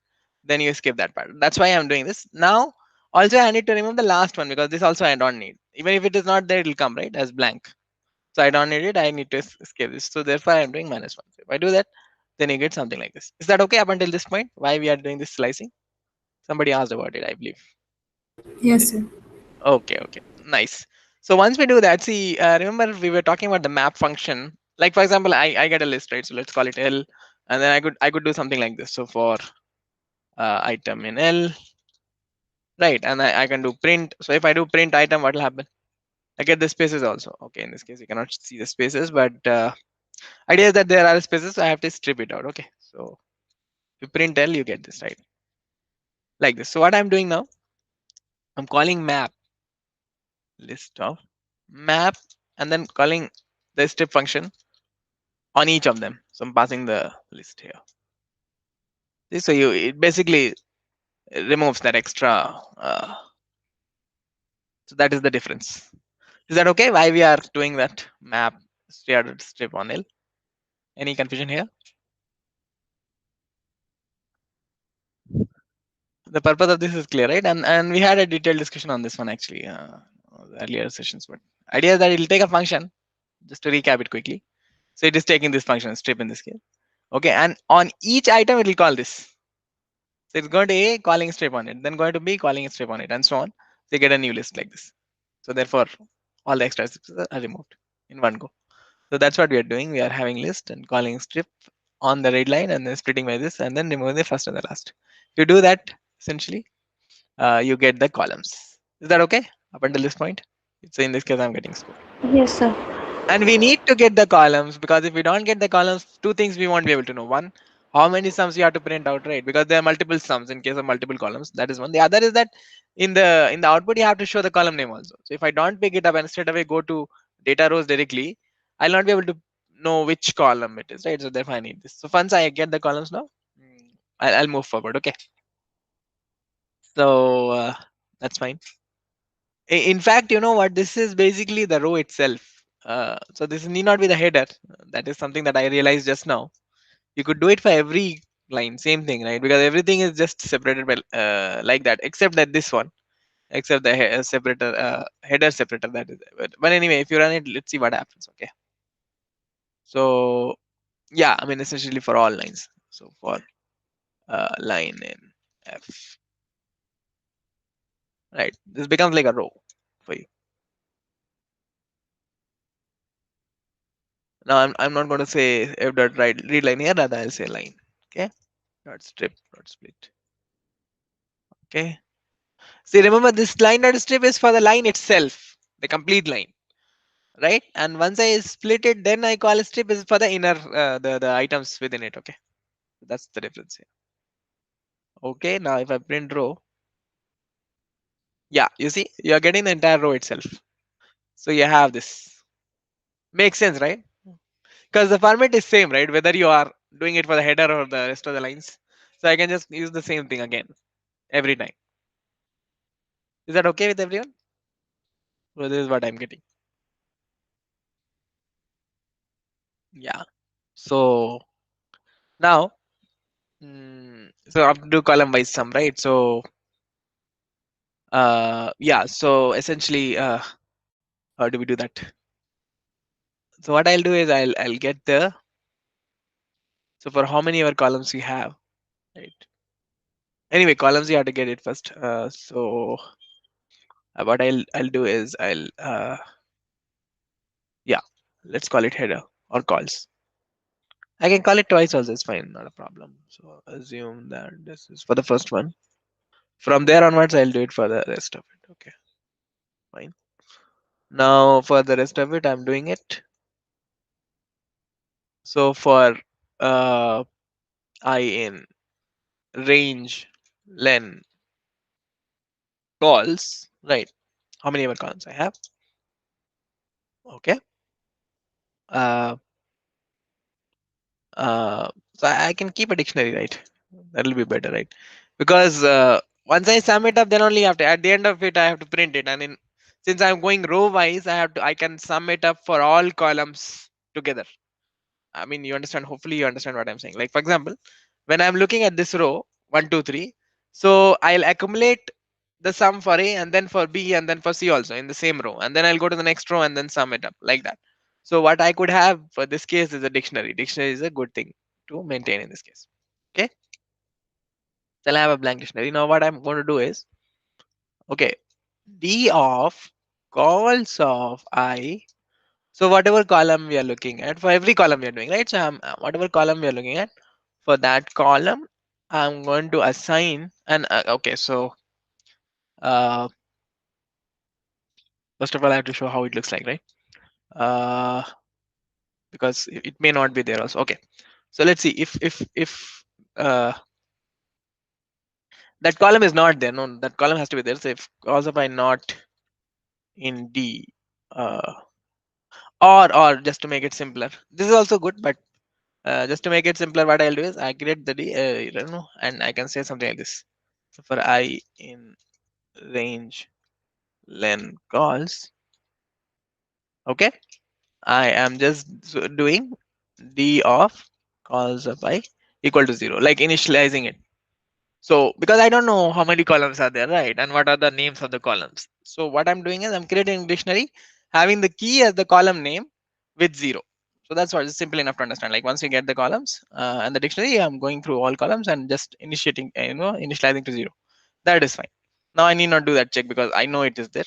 then you skip that part. That's why I'm doing this. Now also I need to remove the last one because this also I don't need. Even if it is not there, it'll come right as blank. So I don't need it. I need to skip this. So therefore I'm doing -1. So if I do that, then you get something like this. Is that okay up until this point? Why we are doing this slicing? Somebody asked about it, I believe. Yes, sir. Okay, nice. So once we do that, see, remember we were talking about the map function. Like for example, I get a list, right? So let's call it L, and then I could do something like this. So for item in L, right? And I can do print. So if I do print item, what will happen? I get the spaces also. Okay, in this case you cannot see the spaces, but idea is that there are spaces, so I have to strip it out. Okay, so if you print L, you get this, right? Like this. So what I'm doing now, I'm calling map list of map, and then calling the strip function on each of them. So I'm passing the list here. See, so it basically removes that extra. So that is the difference. Is that okay? Why we are doing that map shared strip on L? Any confusion here? The purpose of this is clear, right? And we had a detailed discussion on this one actually, earlier sessions. But idea is that it will take a function. Just to recap it quickly. So it is taking this function strip in this case. Okay, and on each item it will call this. So it's going to A calling strip on it, then going to B calling strip on it, and so on. So you get a new list like this. So therefore, all the extra strips are removed in one go. So that's what we are doing. We are having list and calling strip on the read line and then splitting by this and then removing the first and the last. If you do that, essentially, you get the columns. Is that okay? Up until this point? So in this case, I'm getting score. Yes, sir. And we need to get the columns because if we don't get the columns, two things we won't be able to know. One, how many sums you have to print out, right? Because there are multiple sums in case of multiple columns. That is one. The other is that in the output you have to show the column name also. So if I don't pick it up and straight away go to data rows directly, I'll not be able to know which column it is, right? So therefore I need this. So once I get the columns now, I'll move forward. Okay. So that's fine. In fact, you know what? This is basically the row itself. So this need not be the header. That is something that I realized just now. You could do it for every line, same thing, right? Because everything is just separated by like that, except that this one, except the separator, header separator. That is. But anyway, if you run it, let's see what happens. Okay. So yeah, I mean essentially for all lines. So for line in F, right? This becomes like a row for you. Now I'm not going to say f dot read line here, rather I'll say line. Okay. Dot strip dot split. Okay. See, remember this line dot strip is for the line itself, the complete line, right? And once I split it, then I call a strip is for the inner the items within it. Okay. That's the difference here. Okay. Now if I print row, yeah, you see, you're getting the entire row itself. So you have this. Makes sense, right? Because the format is same, right? Whether you are doing it for the header or the rest of the lines. So I can just use the same thing again every time. Is that okay with everyone? So this is what I'm getting. Yeah. So now, so I have to do column wise sum, right? So yeah. So essentially, how do we do that? So what I'll do is I'll get the, so for how many ever columns you have, right? Anyway, columns you have to get it first. So what I'll do is yeah, let's call it header or calls. I can call it twice also, it's fine, not a problem. So assume that this is for the first one. From there onwards, I'll do it for the rest of it. Okay, fine. Now for the rest of it, I'm doing it. So for uh, I in range len calls, right? How many ever columns I have? Okay. Uh, so I can keep a dictionary, right? That'll be better, right? Because once I sum it up, then only after at the end of it, I have to print it, and in since I'm going row wise, I can sum it up for all columns together. I mean, you understand. Hopefully, you understand what I'm saying. Like for example, when I'm looking at this row 1, 2, 3, so I'll accumulate the sum for A and then for B and then for C also in the same row, and then I'll go to the next row and then sum it up like that. So what I could have for this case is a dictionary. Dictionary is a good thing to maintain in this case. Okay, so I'll have a blank dictionary. Now what I'm going to do is, okay, D of calls of I. So whatever column we are looking at, for every column we are doing, right? So whatever column we are looking at, for that column, I'm going to assign and okay. So uh, first of all, I have to show how it looks like, right? Uh, because it may not be there also. Okay, so let's see if that column is not there. No, that column has to be there. So if cause of I not in D, uh, or just to make it simpler, this is also good, but just to make it simpler, what I'll do is I create the D, you don't know, and I can say something like this. So for I in range len calls, okay, I am just doing D of calls of I equal to 0, like initializing it. So because I don't know how many columns are there, right? And what are the names of the columns. So what I'm doing is I'm creating a dictionary having the key as the column name with 0. So that's what is simple enough to understand. Like once you get the columns and the dictionary, I'm going through all columns and just initiating, initializing to 0. That is fine. Now I need not do that check because I know it is there.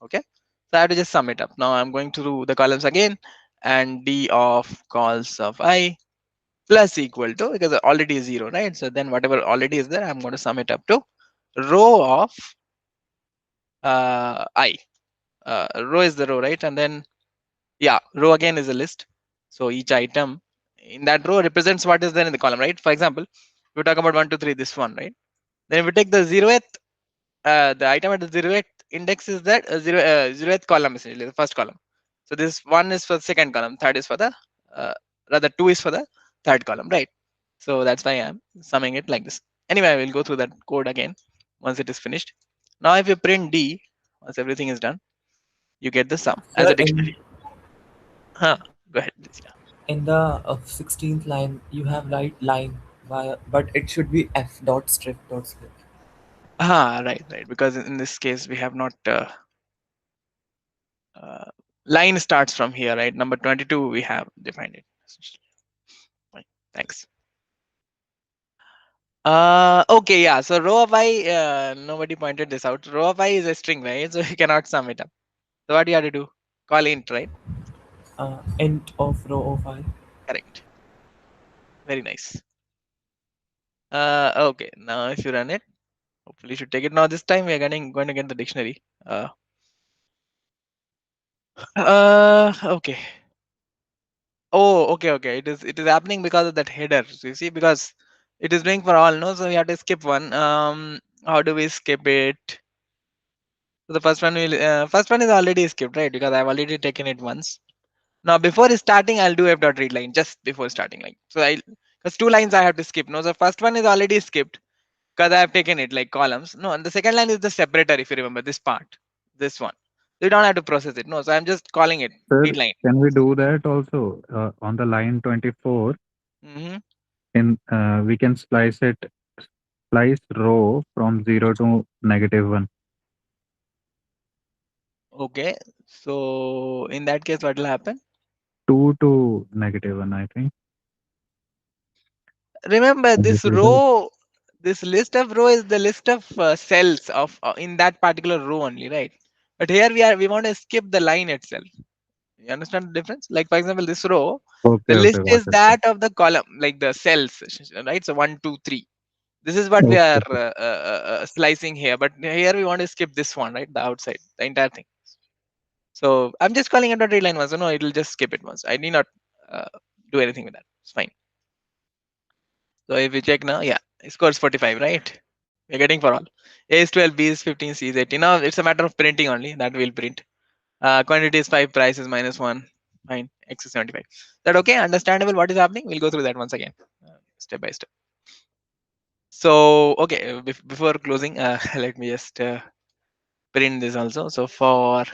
Okay. So I have to just sum it up. Now I'm going through the columns again, and D of calls of I plus equal to, because already is 0, right? So then whatever already is there, I'm going to sum it up to row of I. Row is the row, right? And then yeah, row again is a list. So each item in that row represents what is there in the column, right? For example, we talk about 1 2 3, this one, right? Then if we take the 0th, the item at the 0th index is that 0th column, essentially the first column. So this one is for the second column, third is for the rather 2 is for the third column, right? So that's why I'm summing it like this. Anyway, I will go through that code again once it is finished. Now if you print D, once everything is done, you get the sum as Sir, a dictionary. Huh. Go ahead, please. Yeah. in the 16th line, you have right line, but it should be f dot strip dot strip. Right, right. Because in this case, we have not uh, line starts from here, right? Number 22, we have defined it. Fine. Thanks. Okay, yeah. So row of I, nobody pointed this out. Row of I is a string, right? So you cannot sum it up. So what do you have to do? Call int, right? Int of row of I. Correct. Very nice. Okay. Now if you run it, hopefully you should take it. Now this time we are going to get the dictionary. Okay. Oh, okay, okay. It is happening because of that header. So you see, because it is doing for all, no? So we have to skip one. How do we skip it? So the first one is already skipped, right? Because I've already taken it once. Now before starting, I'll do f dot read line just before starting line. So I because two lines I have to skip. No, the first one is already skipped because I have taken it like columns. No, and the second line is the separator. If you remember this part, this one, you don't have to process it. No, so I'm just calling it Sir, read line. can we do that also on the line 24? Hmm. In we can slice row from 0 to -1. Okay, so in that case, what will happen? 2 to -1, I think. Remember Can we this do that? row, this list of row is the list of cells of in that particular row only, right? But here we want to skip the line itself. You understand the difference? Like for example, this row, Okay, the okay, list got is it, sir. that of the column, like the cells, right? So 1 2 3. This is what we Okay, are sir. slicing here, but here we want to skip this one, right? The outside, the entire thing. So I'm just calling it a read line once. So no, it'll just skip it once. I need not uh, do anything with that. It's fine. So if we check now, yeah, it scores 45, right? We're getting for all. A is 12, B is 15, C is 18. Now it's a matter of printing only. That will print. Quantity is 5, price is -1. Fine. X is 75. That okay? Understandable what is happening? We'll go through that once again, step by step. So, okay, before closing, let me just print this also. So for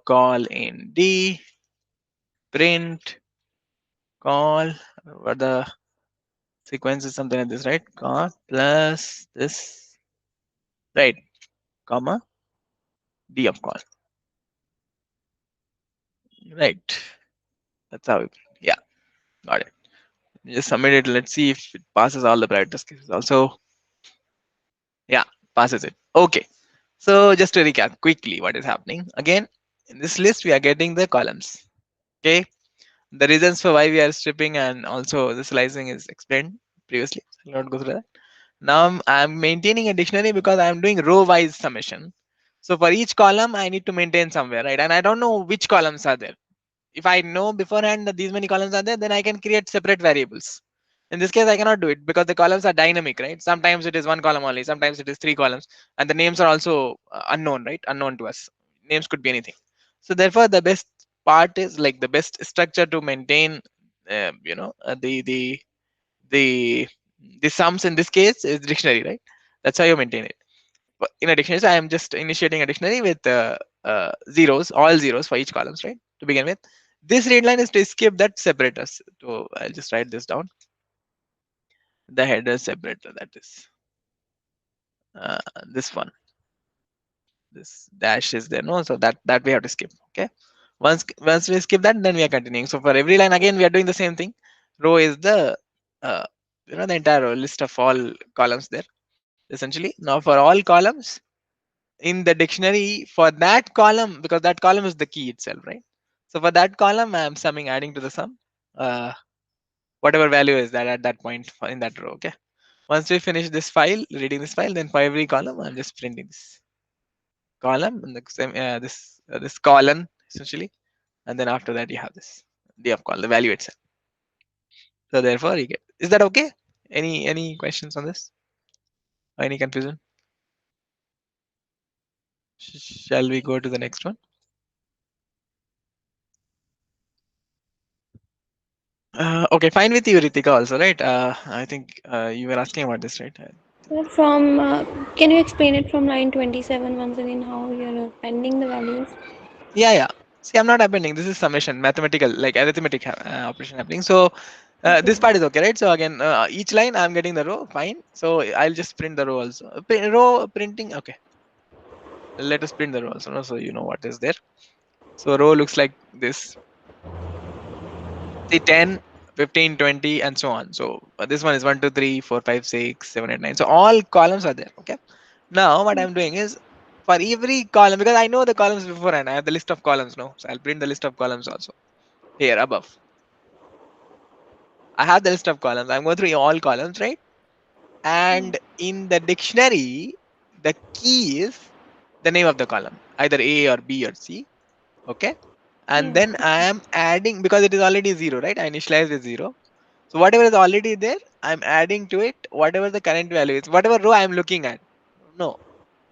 call in D, print call, what the sequence is something like this, right? Call plus this, right? Comma D of call, right? That's how we print. Yeah, got it. Just submit it. Let's see if it passes all the parameters cases. Also, yeah, passes it. Okay. So just to recap quickly what is happening. Again, in this list, we are getting the columns. Okay. The reasons for why we are stripping and also the slicing is explained previously. I'll not go through that. Now I'm maintaining a dictionary because I'm doing row wise summation. So for each column, I need to maintain somewhere, right? And I don't know which columns are there. If I know beforehand that these many columns are there, then I can create separate variables. In this case, I cannot do it because the columns are dynamic, right? Sometimes it is one column only, sometimes it is three columns, and the names are also unknown, right? Unknown to us. Names could be anything. So therefore, the best part is like the best structure to maintain, the the sums in this case is dictionary, right? That's how you maintain it. But in a dictionary, so I am just initiating a dictionary with zeros, all zeros for each columns, right? To begin with, this read line is to skip that separators. So I'll just write this down. The header separator, that is uh, this one. This dash is there, no? So that we have to skip. Okay. Once we skip that, then we are continuing. So for every line, again, we are doing the same thing. Row is the uh, the entire row, list of all columns there. Essentially, now for all columns in the dictionary, for that column, because that column is the key itself, right? So for that column, I'm summing, adding to the sum, whatever value is that at that point in that row. Okay. Once we finish this file, reading this file, then for every column, I'm just printing this column and the same this column essentially, and then after that you have this d of column, the value itself. So therefore you get. Is that okay? Any questions on this? Or any confusion? Shall we go to the next one? Okay, fine with you, Ritika, also, right? I think you were asking about this, right? From can you explain it from line 27 once again how you're appending the values? Yeah, yeah. See, I'm not appending. This is summation, mathematical, like arithmetic operation happening. So Okay. this part is okay, right? So again, each line I'm getting the row, fine. So I'll just print the row also. Row printing, okay. Let us print the row also, no? So you know what is there. So row looks like this. See 10, 15, 20, and so on. So this one is 1, 2, 3, 4, 5, 6, 7, 8, 9. So all columns are there. Okay. Now what I'm doing is for every column, because I know the columns beforehand, I have the list of columns now. So I'll print the list of columns also here above. I have the list of columns. I'm going through all columns, right? And in the dictionary, the key is the name of the column, either A or B or C. Okay. And Yeah. then I am adding because it is already 0, right? I initialized with 0. So whatever is already there, I'm adding to it whatever the current value is, whatever row I'm looking at. No,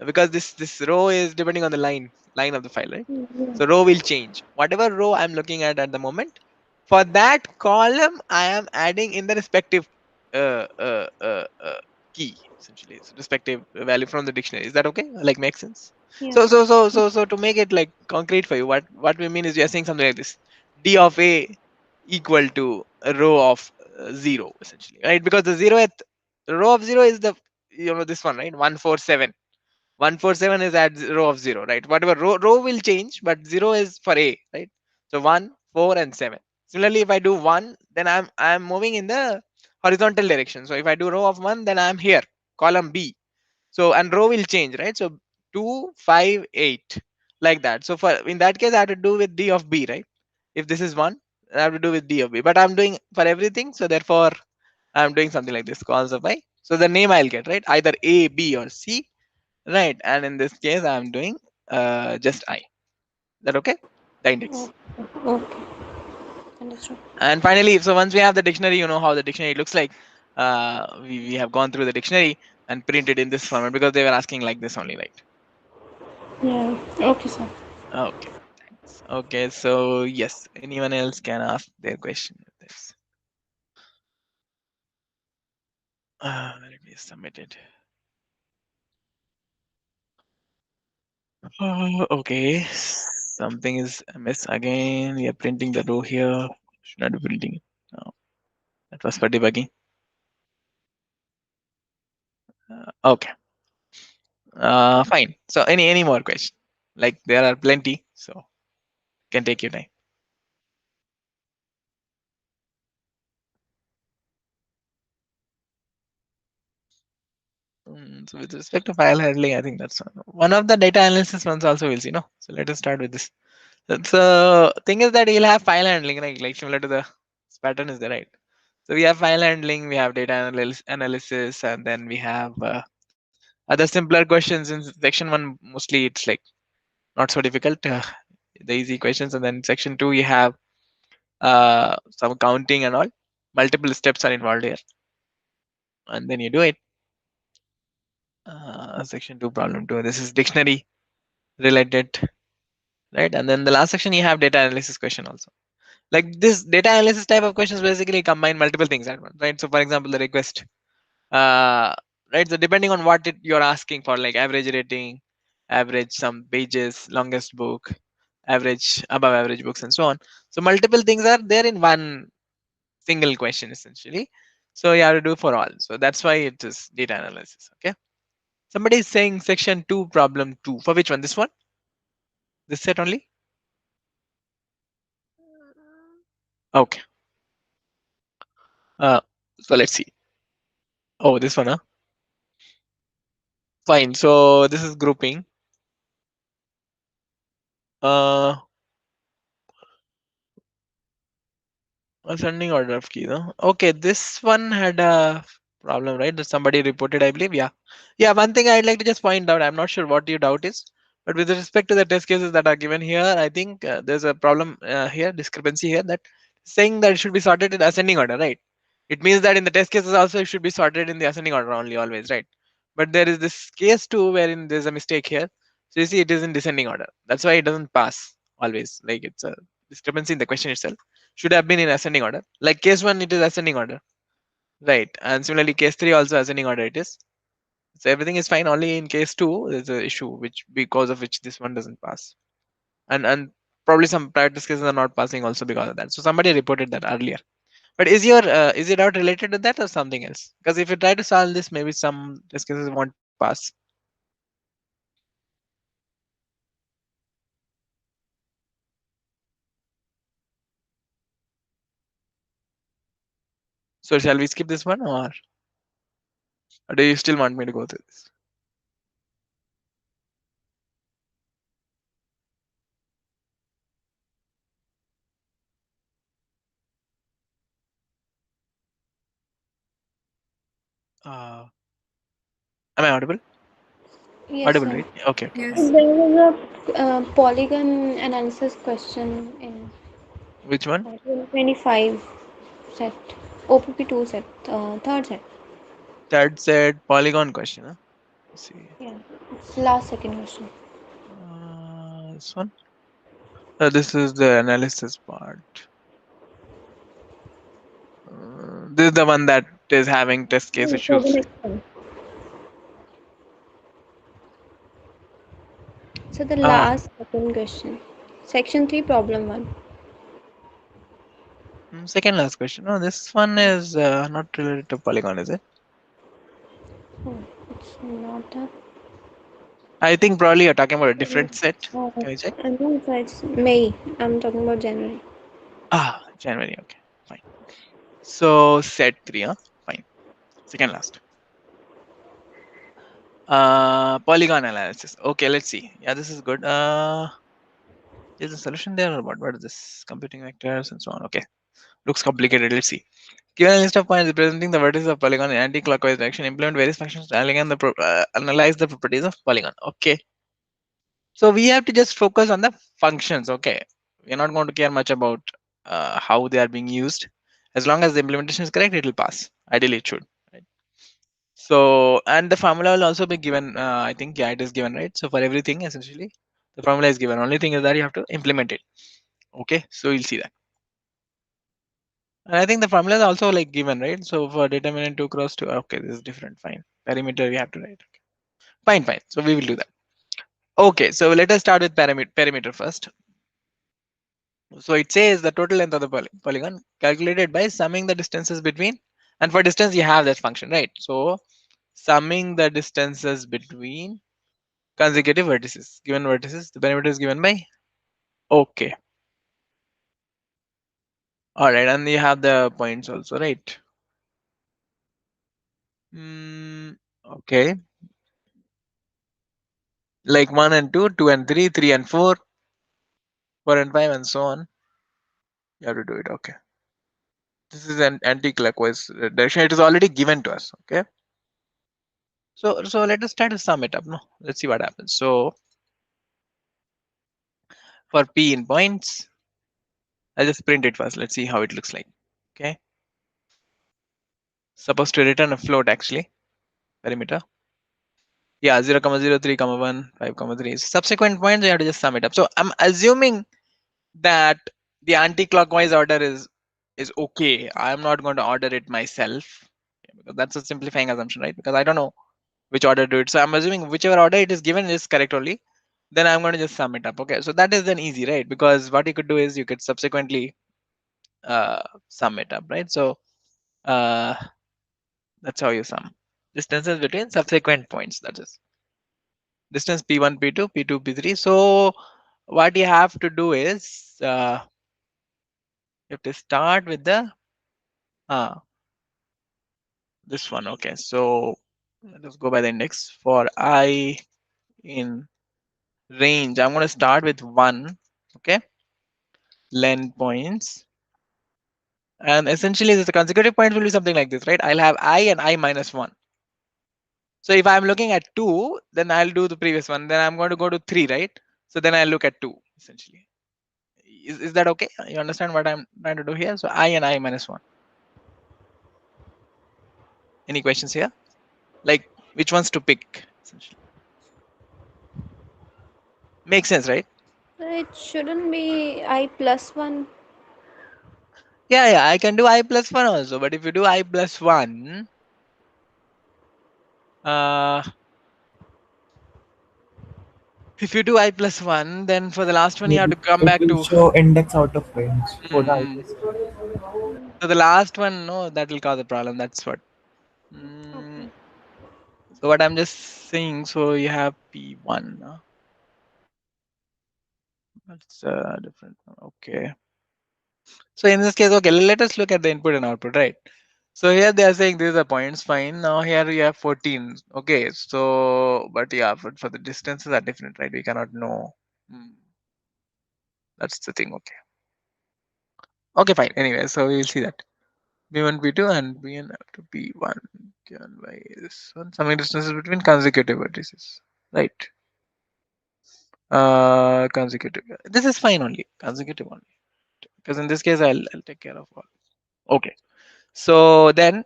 because this row is depending on the line of the file, right? Yeah. So row will change. Whatever row I'm looking at the moment, for that column I am adding in the respective uh, uh, uh, uh, key, essentially, so respective value from the dictionary. Is that okay? Like, makes sense? Yeah. So to make it like concrete for you, what we mean is we are saying something like this: d of a equal to a row of 0, essentially, right? Because the zeroth row of 0 is the, this one, right? 147. 147 is at row of 0, right? Whatever row will change, but 0 is for a, right? So 1, 4, and 7. Similarly, if I do 1, then I'm moving in the horizontal direction. So if I do row of 1, then I'm here, column B. So and row will change, right? So 2, 5, 8, like that. So for in that case, I have to do with d of b, right? If this is 1, I have to do with d of b. But I'm doing for everything, so therefore I'm doing something like this, calls of I. So the name I'll get, right? Either A, B, or C, right? And in this case, I'm doing just I. That okay? The index. Okay. Okay. Understood. And finally, so once we have the dictionary, you know how the dictionary looks like. We have gone through the dictionary and printed in this format because they were asking like this only, right? Yeah. Okay, sir. Okay, thanks. Okay, so yes, anyone else can ask their question with this. Let me submit it. Okay, something is amiss again. We are printing the row here. Should not be printing it. No, that was for debugging. Okay, fine. So any more question? Like there are plenty, so can take your time. So with respect to file handling, I think that's one of the data analysis ones also we'll see. No, so let us start with this. So thing is that you'll have file handling, right? Like similar to the pattern is there, right? So we have file handling, we have data analysis, and then we have other simpler questions in section one. Mostly it's like not so difficult, the easy questions, and then section two you have some counting and all. Multiple steps are involved here, and then you do it. Section two, problem two. This is dictionary related, right? And then the last section you have data analysis question also. Like this data analysis type of questions basically combine multiple things at once, right? So for example, the request, uh, right? So depending on what you're asking for, like average rating, average some pages, longest book, average above average books, and so on. So multiple things are there in one single question essentially. So you have to do for all. So that's why it is data analysis. Okay. Somebody is saying section two, problem two. For which one? This one? This set only? Okay. Uh, so let's see. Oh, this one, huh? Fine. So this is grouping. Uh, Ascending order of keys. Huh? Okay, this one had a problem, right? That somebody reported, I believe. Yeah. Yeah. One thing I'd like to just point out. I'm not sure what your doubt is, but with respect to the test cases that are given here, I think there's a problem here, discrepancy here, that saying that it should be sorted in ascending order, right? It means that in the test cases also it should be sorted in the ascending order only always, right? But there is this case too wherein there's a mistake here. So you see it is in descending order. That's why it doesn't pass always. Like it's a discrepancy in the question itself. Should have been in ascending order. Like case 1 it is ascending order. Right. And similarly case 3 also ascending order it is. So everything is fine. Only in case 2 there's an issue which because of which this one doesn't pass. And probably some practice cases are not passing also because of that. So somebody reported that earlier. But is your doubt related to that or something else? Because if you try to solve this, maybe some test cases won't pass. So shall we skip this one or do you still want me to go through this? Uh, am I audible? Yes, Audible, sir. right? Okay, okay, fine. Yes. There was a polygon analysis question in Which one? 2025 set, OPP2 set, third set. Third said Polygon question. Huh? Let's see. Yeah, it's last second question. This one. This is the analysis part. This is the one that is having test case No, for the issues. next one. So the Ah, last second question, section 3, problem 1. second last question. No, this one is not related to Polygon, is it? Oh, it's not that. I think probably you're talking about a different set. Can you check? No, so it's May. I'm talking about January. Ah, January. Okay, fine. So set 3, huh? Fine. Second last. Polygon analysis. Okay, let's see. Yeah, this is good. Is the solution there or what? What is this? Computing vectors and so on. Okay, looks complicated. Let's see. Given a list of points representing the vertices of polygon in anti-clockwise direction, implement various functions to analyze the properties of polygon. Okay. So we have to just focus on the functions. Okay. We're not going to care much about how they are being used. As long as the implementation is correct, it will pass. Ideally, it should. Right? So, and the formula will also be given. I think, yeah, it is given, right? So for everything, essentially, the formula is given. Only thing is that you have to implement it. Okay. So you'll see that. And I think the formula is also like given, right? So for determinant 2 cross 2, okay, this is different. Fine. Perimeter, we have to write. Okay. Fine, fine. So we will do that. Okay. So let us start with perimeter first. So it says the total length of the polygon calculated by summing the distances between, and for distance you have that function, right? So summing the distances between consecutive vertices, given vertices, the perimeter is given by, okay. All right, and you have the points also, right? Okay, like 1 and 2, 2 and 3, 3 and 4, 4 and 5, and so on. You have to do it. Okay. This is an anti-clockwise direction. It is already given to us. Okay. So let us try to sum it up. No, let's see what happens. So for P in points, I'll just print it first. Let's see how it looks like. Okay. Supposed to return a float actually. Perimeter. Yeah, 0, 0, 3, 1, 5, 3. Subsequent points, you have to just sum it up. So I'm assuming that the anti-clockwise order is okay. I'm not going to order it myself because that's a simplifying assumption, right? Because I don't know which order to do it. So I'm assuming whichever order it is given is correct only. Then I'm going to just sum it up. Okay, so that is then easy, right? Because what you could do is you could subsequently sum it up, right? So uh, that's how you sum distances between subsequent points. That is distance p1, p2, p2, p3. So what you have to do is you have to start with the this one. Okay, so let us go by the index for I in range. I'm going to start with 1. Okay, len points, and essentially the consecutive points will be something like this, right? I'll have I and I minus 1. So if I'm looking at 2, then I'll do the previous one. Then I'm going to go to 3, right? So then I'll look at 2 essentially. Is that okay? You understand what I'm trying to do here? So I and I minus 1. Any questions here? Like which ones to pick? Essentially, makes sense, right? It shouldn't be I plus 1. Yeah, yeah. I can do I plus one also, but if you do I plus one, uh, if you do I plus one, then for the last one you have to come It back will to. show index out of range for the Mm, items. so the last one, no, that will cause a problem. That's what. Mm, Okay. so what I'm just saying. So you have P1. That's different. Okay. So in this case, okay, let us look at the input and output, right? So here they are saying these are points, fine. Now here we have 14. Okay, so but yeah, for the distances are different, right? We cannot know. Hmm, that's the thing. Okay. Okay, fine. Anyway, so we will see that B1, B2, and Bn up to B1 given by this one. Summing distances between consecutive vertices, right? Consecutive. This is fine only. Consecutive only. Because in this case, I'll take care of all. Okay. So then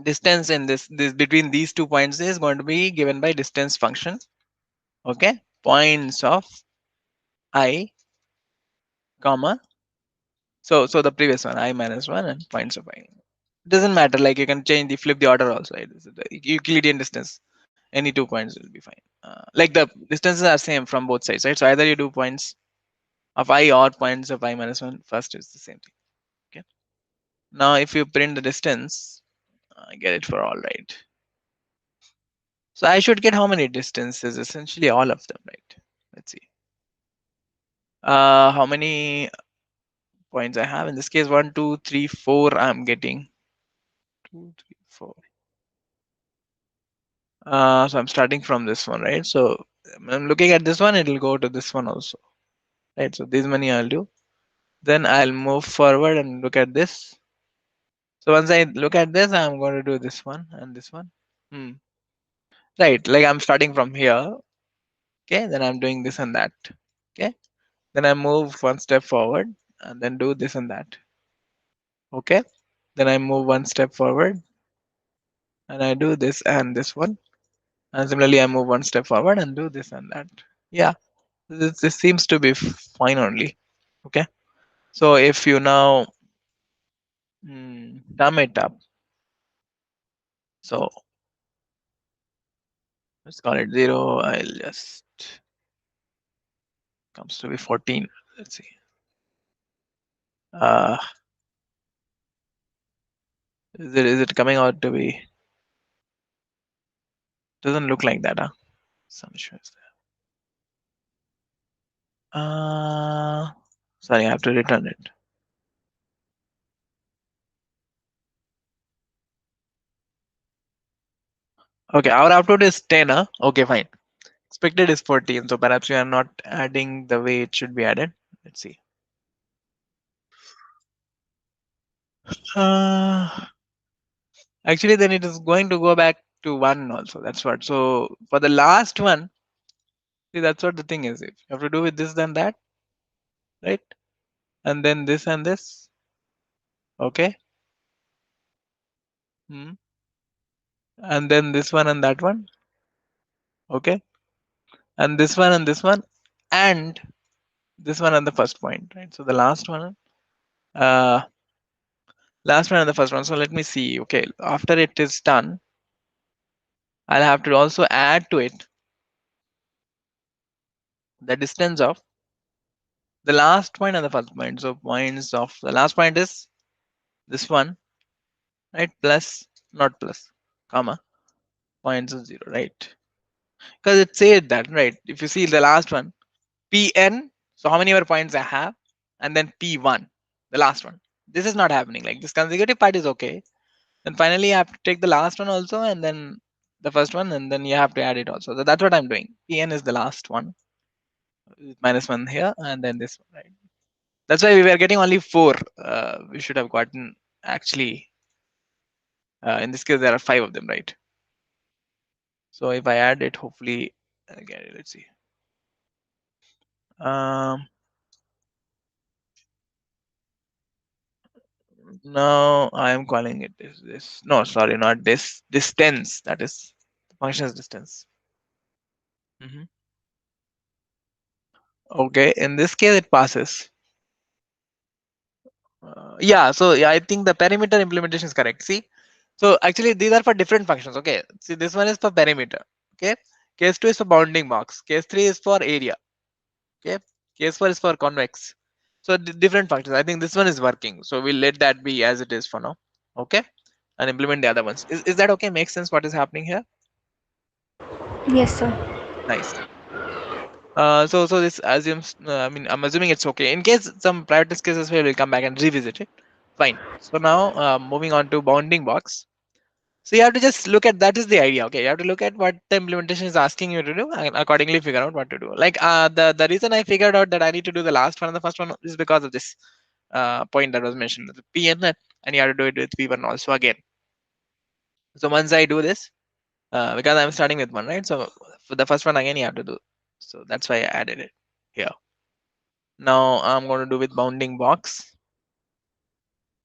distance in this between these 2 points is going to be given by distance function. Okay, points of I comma, so the previous one I minus 1 and points of I. Doesn't matter, like you can change the flip the order also, right? This is the Euclidean distance, any 2 points will be fine. Like the distances are same from both sides, right? So either you do points of I or points of I minus 1 first, is the same thing. Okay, now if you print the distance, I get it for all, right? So I should get how many distances? Essentially all of them, right? Let's see. How many points I have? In this case, 1, 2, 3, 4. I'm getting 2, 3, 4. So I'm starting from this one, right? So I'm looking at this one. It will go to this one also, right? So this many I'll do. Then I'll move forward and look at this. So once I look at this, I'm going to do this one and this one. Hmm. Right, like I'm starting from here. Okay, then I'm doing this and that. Okay, then I move one step forward and then do this and that. Okay, then I move one step forward and I do this and this one, and similarly I move one step forward and do this and that. Yeah, this seems to be fine only. Okay, so if you now sum it up, so let's call it 0. I'll just comes to be 14. Let's see. uh is it coming out to be? Doesn't look like that, huh? Some issues there. Sorry, I have to return it. Okay, our output is 10, huh? Okay, fine. Expected is 14, so perhaps we are not adding the way it should be added. Let's see. Uh, Actually, then it is going to go back to 1 also. That's what. So for the last one, see, that's what the thing is. If you have to do with this, then that, right? And then this and this. Okay. Hmm. And then this one and that one. Okay. And this one and this one. And this one and the first point, right? So the uh, last one and the first one. So let me see. Okay. After it is done, I'll have to also add to it the distance of the last point and the first point. So points of the last point is this one, right? Plus, not plus, comma, points of 0, right? Because it said that, right? If you see the last one, Pn, so how many ever points I have, and then P1, the last one. This is not happening. Like this consecutive part is okay. Then finally you have to take the last one also, and then the first one, and then you have to add it also. So that's what I'm doing. Pn is the last one, minus 1 here, and then this one, right? That's why we were getting only 4. We should have gotten actually, in this case, there are 5 of them, right? So if I add it, hopefully, I get it. Let's see. Um, Now I am calling it this. No, sorry, not this. Distance. That is the function is distance. Mhm. Okay, in this case it passes. Yeah, so yeah, I think the perimeter implementation is correct. See, so actually these are for different functions. Okay, see, this one is for perimeter. Okay, case 2 is for bounding box. Case 3 is for area. Okay, case 4 is for convex. So different functions. I think this one is working. So we'll let that be as it is for now. Okay, and implement the other ones. Is that okay? Makes sense what is happening here? Yes, sir. Nice. So this assumes, I mean, I'm assuming it's okay. In case some private test cases fail, we'll come back and revisit it. Fine. So now moving on to bounding box. So you have to just look at that is the idea. Okay, you have to look at what the implementation is asking you to do and accordingly figure out what to do. Like the reason I figured out that I need to do the last one and the first one is because of this point that was mentioned, the PN, and you have to do it with P1 also again. So once I do this, because I'm starting with one, right? So for the first one again, you have to do. So that's why I added it here. Now I'm going to do with bounding box.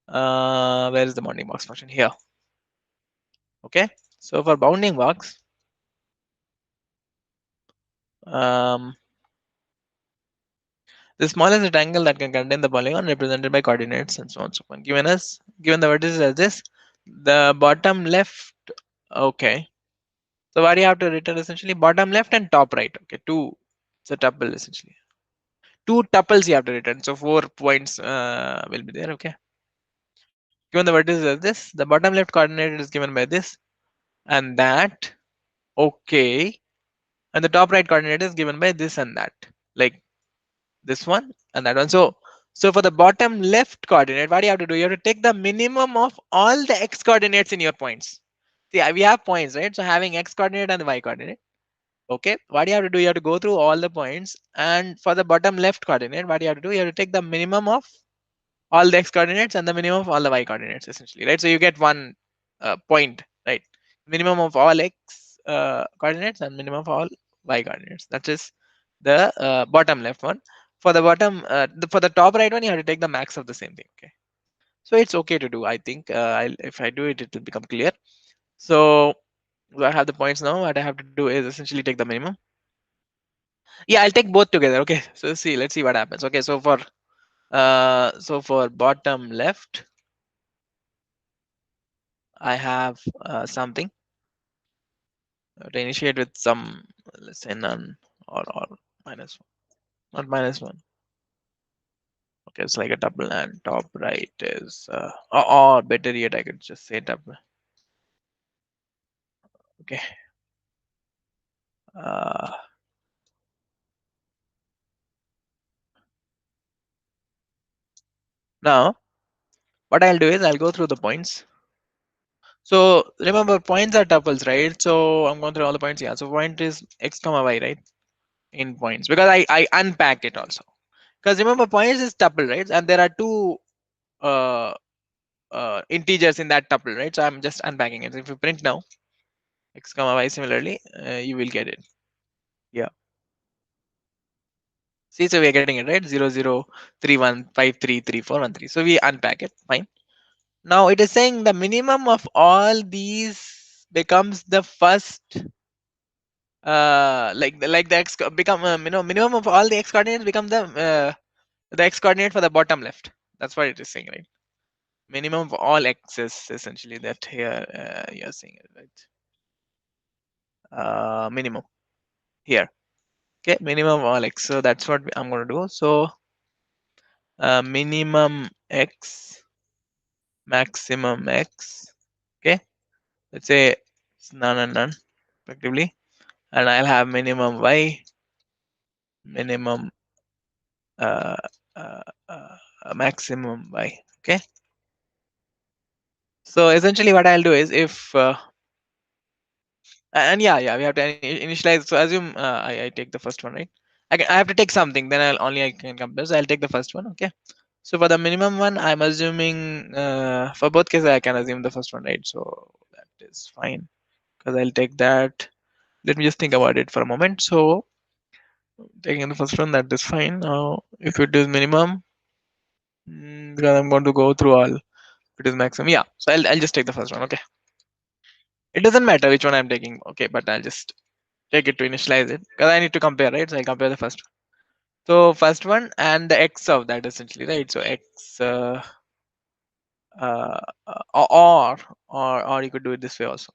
Where is the bounding box function? Here. Okay. So for bounding box, um, the smallest rectangle that can contain the polygon represented by coordinates and so on and so on. Given the vertices as this, the bottom left. Okay. So what do you have to return essentially? Bottom left and top right. Okay. Two. It's a tuple essentially. Two tuples you have to return. So 4 points will be there. Okay. Given the vertices as this, the bottom left coordinate is given by this and that. Okay. And the top right coordinate is given by this and that, like this one and that one. So for the bottom left coordinate, what do you have to do? You have to take the minimum of all the x coordinates in your points. See, we have points, right? So having x coordinate and the y coordinate. Okay, what do you have to do? You have to go through all the points, and for the bottom left coordinate, what do you have to do? You have to take the minimum of all the x coordinates and the minimum of all the y coordinates essentially, right? So you get one point, right? Minimum of all x coordinates and minimum of all y coordinates. That is the bottom left one. For the bottom for the top right one, you have to take the max of the same thing. Okay, so it's okay to do. I think if I do it, it will become clear. So I have the points now. What I have to do is essentially take the minimum. Yeah, I'll take both together. Okay, so see, let's see what happens. Okay, so for bottom left, I have something to initiate with some, let's say none or minus one, not minus one. Okay, it's like a double, and top right is or better yet, I could just say double. Okay. Uh, Now what I'll do is I'll go through the points. So remember, points are tuples, right? So I'm going through all the points. Yeah. So point is x comma y, right? In points, because I unpack it also. Because remember, points is tuple, right? And there are two uh, integers in that tuple, right? So I'm just unpacking it. If you print now x comma y similarly, you will get it. Yeah. See, so we are getting it, right? 0, 0, 3, 1, 5, 3, 3, 4, 1, 3. So we unpack it. Fine. Now it is saying the minimum of all these becomes the first like the x become minimum of all the x coordinates become the x coordinate for the bottom left. That's what it is saying, right? Minimum of all x's essentially, that here you're seeing it, right? Minimum here. Okay, minimum of all x. So that's what I'm going to do. So minimum x, maximum x. Okay, let's say it's none and none effectively, and I'll have minimum y, minimum uh, uh, uh, maximum y. Okay, so essentially what I'll do is if and yeah, we have to initialize. So assume I take the first one, right? I have to take something, then I can compare. So I'll take the first one. Okay, so for the minimum one, I'm assuming for both cases I can assume the first one, right? So that is fine, because I'll take that. Let me just think about it for a moment. So taking the first one, that is fine. Now if it is minimum, because I'm going to go through all. It is maximum. Yeah. So I'll just take the first one. Okay. It doesn't matter which one I'm taking. Okay, but I'll just take it to initialize it because I need to compare, right? So I compare the first one. So first one and the x of that essentially, right? So x uh, or you could do it this way also.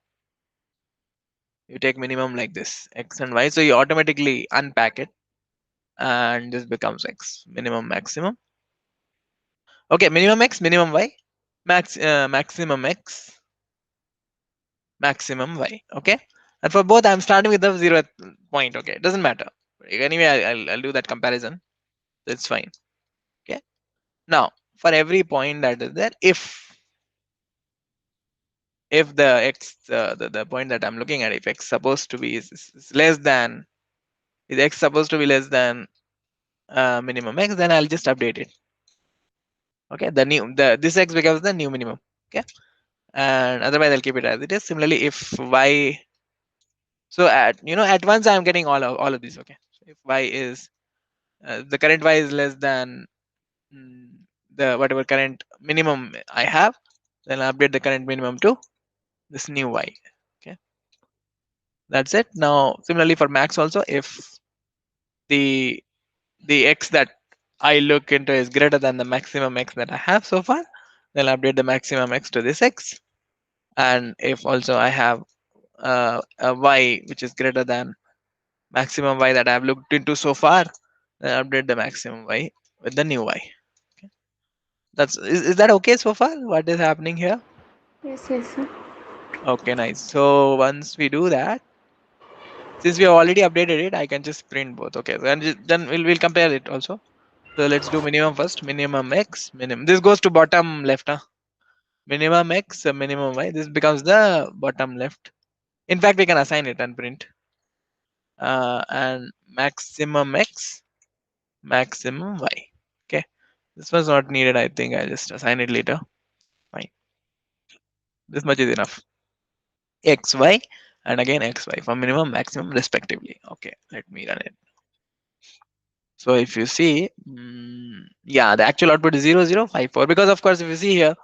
You take minimum like this, x and y. So you automatically unpack it, and this becomes x minimum maximum. Okay, minimum x, minimum y, maximum x, maximum y. Okay, and for both I'm starting with the 0th point. Okay, it doesn't matter. Anyway, I'll do that comparison. That's fine. Okay, now for every point that is there, if the x the point that I'm looking at, if x supposed to be is less than, is x supposed to be less than minimum x, then I'll just update it. Okay, the this x becomes the new minimum. Okay, and otherwise I'll keep it as it is. Similarly, if y, so at once I'm getting all of these. Okay, so if y is the current y is less than mm, the whatever current minimum I have, then I'll update the current minimum to this new y. Okay, that's it. Now similarly for max also, if the x that I look into is greater than the maximum x that I have so far, then I'll update the maximum x to this x. And if also I have a y which is greater than maximum y that I have looked into so far, then update the maximum y with the new y. Okay. Is that okay so far? What is happening here? Yes, yes, sir. Okay, nice. So once we do that, since we have already updated it, I can just print both. Okay, then we'll compare it also. So let's do minimum first. Minimum x, minimum. This goes to bottom left, huh? Minimum x, minimum y. This becomes the bottom left. In fact, we can assign it and print. And maximum x, maximum y. Okay, this was not needed. I think I'll just assign it later. Fine. This much is enough. X, y, and again x, y for minimum, maximum, respectively. Okay, let me run it. So if you see, yeah, the actual output is 0054 because of course if you see here,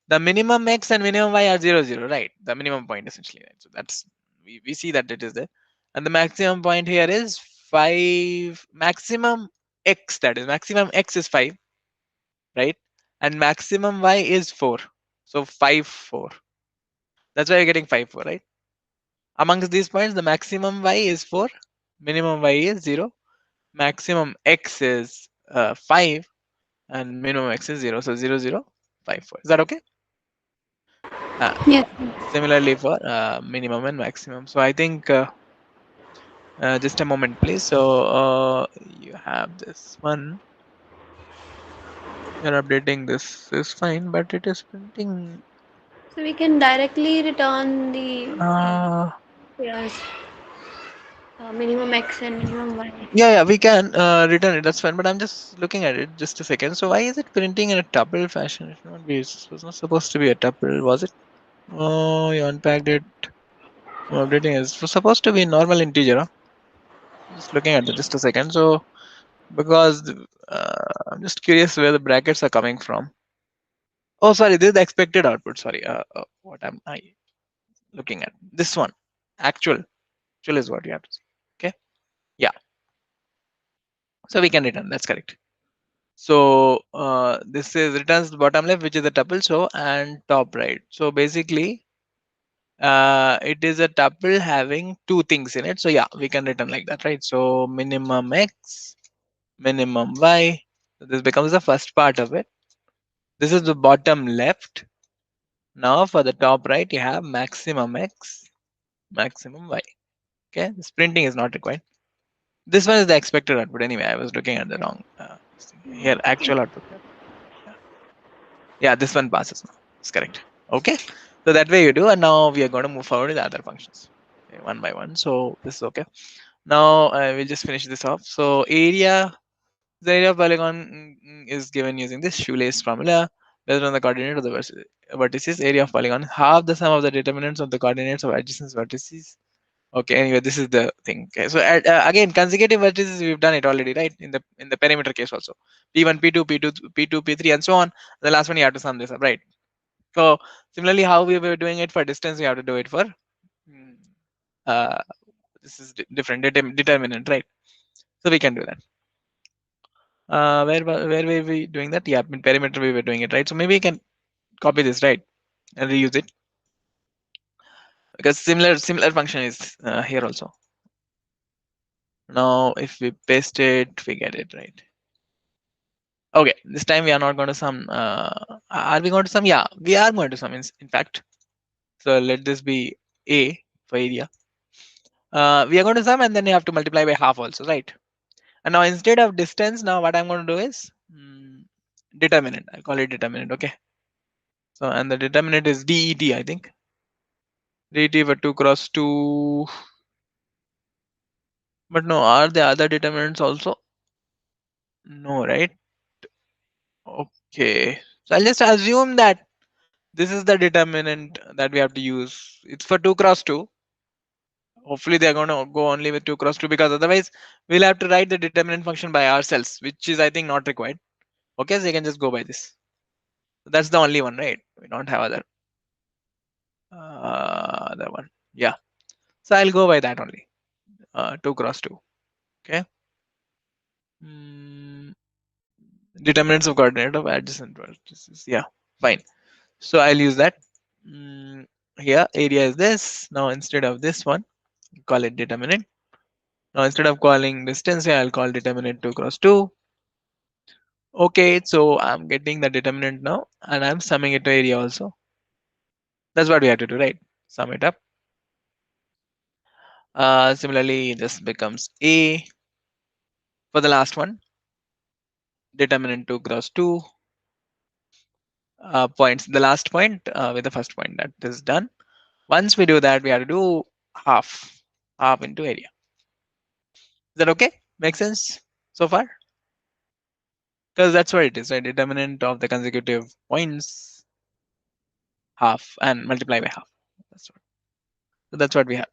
the minimum x and minimum y are 00, right? The minimum point essentially, right? So that's we see that it is there, and the maximum point here is 5. Maximum x, that is maximum x is 5, right? And maximum y is 4, so 5 4. That's why you're getting 5 4, right? Amongst these points, the maximum y is 4, minimum y is 0, maximum x is 5, and minimum x is 0, so 0054. Is that okay? Yes. Similarly for minimum and maximum. So I think just a moment please. So you have this one, you're updating, this is fine, but it is printing So we can directly return the uh, yes, minimum x and minimum y. yeah, we can return it, that's fine, but I'm just looking at it, just a second. So why is it printing in a tuple fashion? It should not be, it was not supposed to be a tuple, was it? Oh, you unpacked it. I'm updating it. It was supposed to be normal integer, huh? Just looking at it, just a second. So because I'm just curious where the brackets are coming from. Oh, sorry, this is the expected output. Sorry, what am I looking at? This one, actual is what you have to see. Okay, yeah. So we can return. That's correct. So this is returns the bottom left, which is the tuple. So and top right. So basically, it is a tuple having two things in it. So yeah, we can return like that, right? So minimum x, minimum y. So this becomes the first part of it. This is the bottom left. Now for the top right, you have maximum x, maximum y. Okay, this printing is not required. This one is the expected output. Anyway, I was looking at the wrong here. Actual output. Yeah, yeah, this one passes now. It's correct. Okay, so that way you do, and now we are going to move forward with the other functions, okay, one by one. So this is okay. Now we'll just finish this off. So area, the area of polygon is given using this shoelace formula based on the coordinate of the vertices. Area of polygon, half the sum of the determinants of the coordinates of adjacent vertices. Okay, anyway, this is the thing. Okay, so again, consecutive vertices, we've done it already, right? In the perimeter case also, p1, p2, p2, p2, p3, and so on. The last one you have to sum this up, right? So similarly, how we were doing it for distance, we have to do it for mm, uh, this is different determinant, right? So we can do that. Where were we doing that? Yeah, in perimeter we were doing it, right? So maybe we can copy this, right, and reuse it, because similar function is here also. Now if we paste it, we get it, right? Okay, this time we are not going to sum. Are we going to sum? Yeah, we are going to sum in fact. So let this be a for area. We are going to sum, and then you have to multiply by half also, right? And now instead of distance, now what I'm going to do is determinant. I'll call it determinant. Okay. So and the determinant is det, I think. Det for 2 cross 2. But no, are there other determinants also? No, right? Okay. So I'll just assume that this is the determinant that we have to use. It's for 2 cross 2. Hopefully they're going to go only with 2 cross 2, because otherwise we'll have to write the determinant function by ourselves, which is I think not required. Okay, so you can just go by this. So that's the only one, right? We don't have other one. Yeah. So I'll go by that only. 2 cross 2. Okay. Mm, determinants of coordinate of adjacent vertices. Yeah, fine. So I'll use that. Here area is this. Now instead of this one, call it determinant. Now instead of calling distance here, I'll call determinant 2 cross 2. Okay, so I'm getting the determinant now, and I'm summing it to area also. That's what we have to do, right? Sum it up. Similarly, this becomes A for the last one. Determinant 2 cross 2 points. The last point with the first point, that is done. Once we do that, we have to do half into area. Is that okay? Make sense so far? Because that's what it is, right? Determinant of the consecutive points, half, and multiply by half. That's what we have.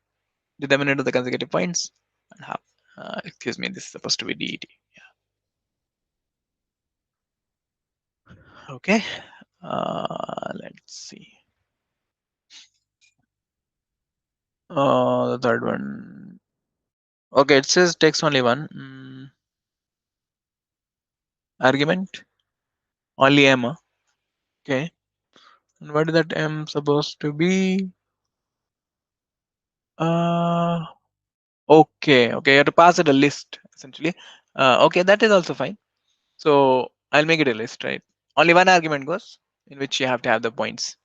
Determinant of the consecutive points and half. Excuse me, this is supposed to be det. Yeah. Okay. Let's see. The third one. Okay, it says takes only one argument. Only m. Okay. And what is that m supposed to be? Okay, you have to pass it a list essentially. Okay, that is also fine. So I'll make it a list, right? Only one argument goes, in which you have to have the points.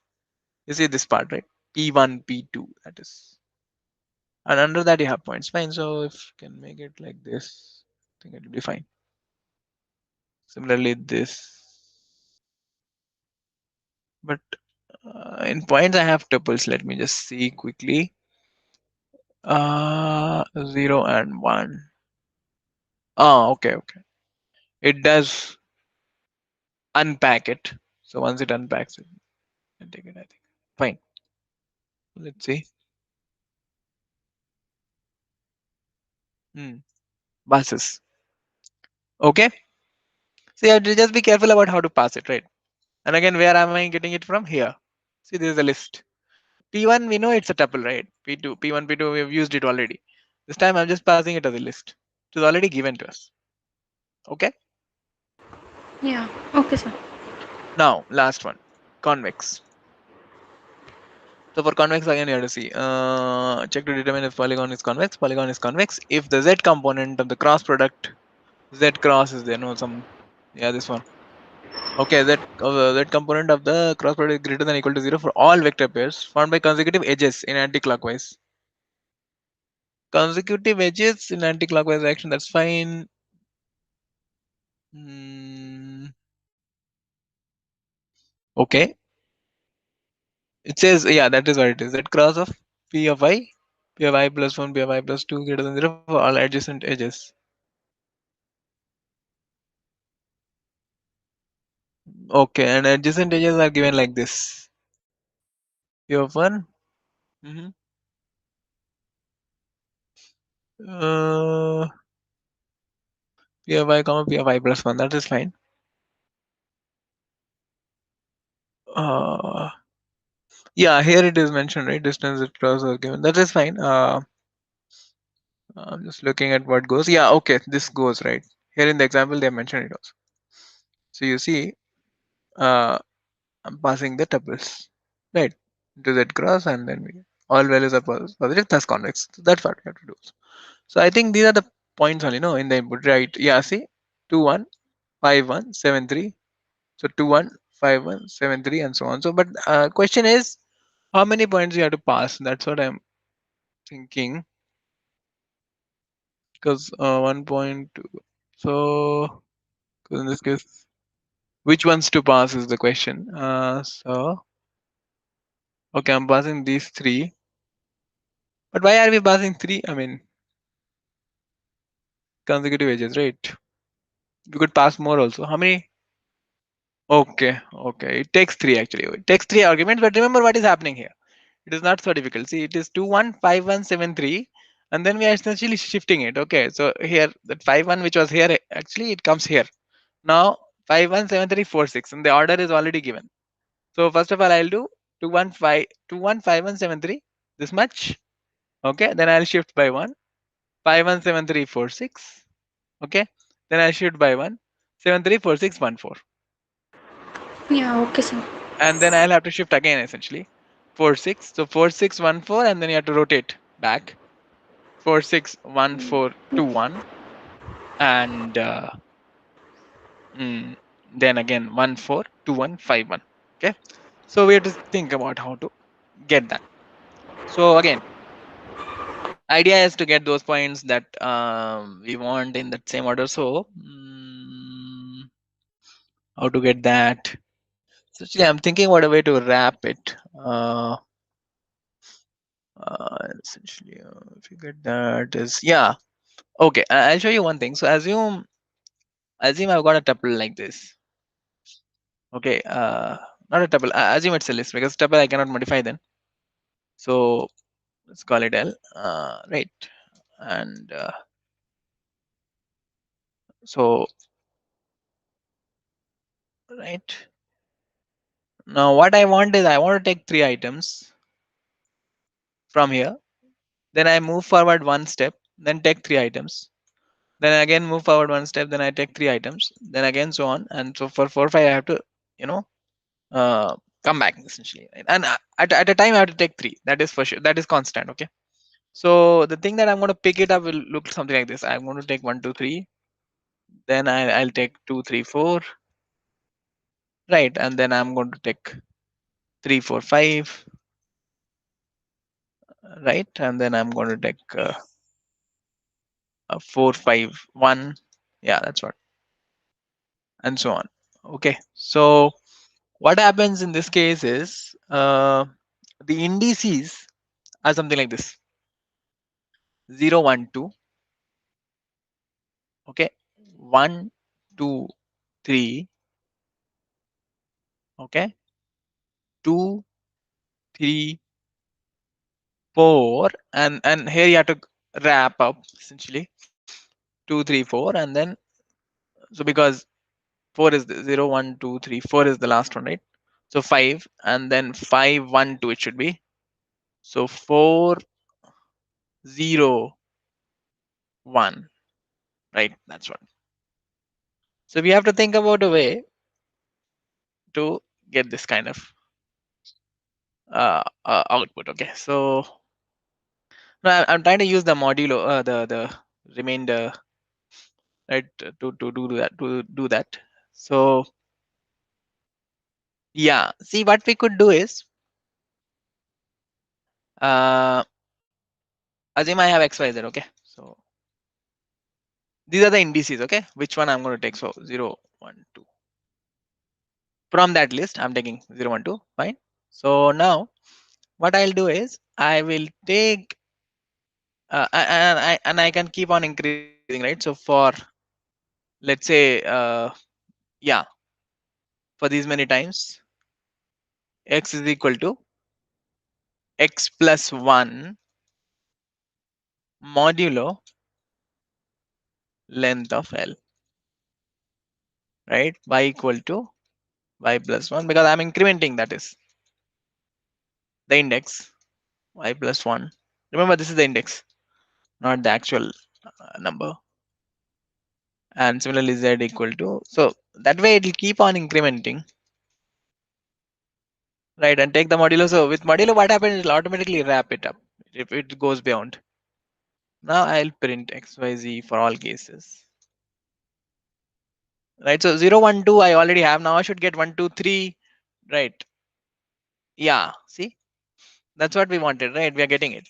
You see this part, right? P1, P2, that is. And under that you have points. Fine. So if you can make it like this, I think it will be fine. Similarly, this. But in points I have tuples. Let me just see quickly. 0 and 1. Oh, okay. It does unpack it. So once it unpacks it, I take it, I think. Fine. Let's see. Buses. Okay. So you have to just be careful about how to pass it, right? And again, where am I getting it from? Here. See, this is a list. P1, we know it's a tuple, right? P2, P1, P2, we've used it already. This time I'm just passing it as a list. It is already given to us. Okay. Yeah. Okay, sir. Now, last one. Convex. So for convex, again, you have to see. Check to determine if polygon is convex. Polygon is convex if the z component of the cross product, z cross is there. No, this one. Okay, that component of the cross product is greater than or equal to 0 for all vector pairs formed by consecutive edges in anti-clockwise. Consecutive edges in anti-clockwise direction, that's fine. Okay. It says, yeah, that is what it is. That cross of P of I plus 1, P of I plus 2 greater than 0 for all adjacent edges. Okay, and adjacent edges are given like this. P of 1. P of I comma P of I plus 1. That is fine. Yeah, here it is mentioned, right? Distance it cross are given. That is fine. I'm just looking at what goes. Yeah, okay, this goes right. Here in the example, they mentioned it also. So you see, I'm passing the tuples, right? To that cross, and then all values are positive, thus convex. So that's what we have to do. So I think these are the points only, no, in the input, right? Yeah, see, 2 1 5 1 7 3. So 2 1 5 1 7 3 and so on. So, but question is, how many points you have to pass? That's what I'm thinking. Because 1.2. So, 'cause in this case, which ones to pass is the question. So, okay, I'm passing these three. But why are we passing three? I mean, consecutive edges, right? You could pass more also. How many? Okay, okay. It takes three actually. It takes three arguments, but remember what is happening here. It is not so difficult. See, it is 2 1 5 1 7 3, and then we are essentially shifting it. Okay, so here that 5 1 which was here actually it comes here. Now 5 1 7 3 4 6, and the order is already given. So first of all, I'll do 2 1 5 2 1 5 1 7 3 this much. Okay, then I'll shift by 1. 5 1 7 3 4 6. Okay, then I'll shift by 1. 7 3 4 6 1 4. Yeah, okay, sir. And then I'll have to shift again essentially 4 6. So 4 6 1 4, and then you have to rotate back 4 6 1 4 2 1, and then again 1 4 2 1 5 1. Okay, so we have to think about how to get that. So again, idea is to get those points that we want in that same order. So how to get that? So actually, I'm thinking about a way to wrap it. Essentially, if you get that is, yeah, okay. I'll show you one thing. So assume I've got a tuple like this. Okay, not a tuple. Assume it's a list, because tuple I cannot modify then. So let's call it L, right? And so right now, what I want is I want to take three items from here. Then I move forward one step, then take three items. Then again move forward one step, then I take three items. Then again so on, and so for 4 5 I have to, you know, uh, come back essentially. Right? And at a time I have to take three. That is for sure. That is constant. Okay. So the thing that I'm going to pick it up will look something like this. I'm going to take 1 2 3. Then I'll take 2 3 4. Right, and then I'm going to take 3 4 5. Right, and then I'm going to take 4 5 1. Yeah, that's what, and so on. Okay, so what happens in this case is the indices are something like this: 0 1 2. Okay, 1 2 3. Okay, 2 3 4, and here you have to wrap up essentially 2 3 4, and then so because 4 is the 0 1 2 3 4 is the last one, right? So 5, and then 5 1 2 it should be. So 4 0 1, right? That's what. So we have to think about a way to get this kind of output. Okay, so no, I'm trying to use the modulo, the remainder, right, to do that. So yeah, see, what we could do is, assume I have x y z. Okay, so these are the indices. Okay, which one I'm going to take? So 0 1 2. From that list I'm taking 0 1 2. Fine. So now what I'll do is I will take and I can keep on increasing, right? So for, let's say, yeah, for these many times, x is equal to x plus 1 modulo length of L, right? Y equal to y plus 1, because I'm incrementing, that is. the index y plus 1. Remember, this is the index, not the actual number. And similarly z equal to, so that way it will keep on incrementing, right? And take the modulo. So with modulo, what happens? It will automatically wrap it up if it goes beyond. Now I'll print xyz for all cases, right? So 0 1 2 I already have. Now I should get 1 2 3, right? Yeah, see, that's what we wanted, right? We are getting it.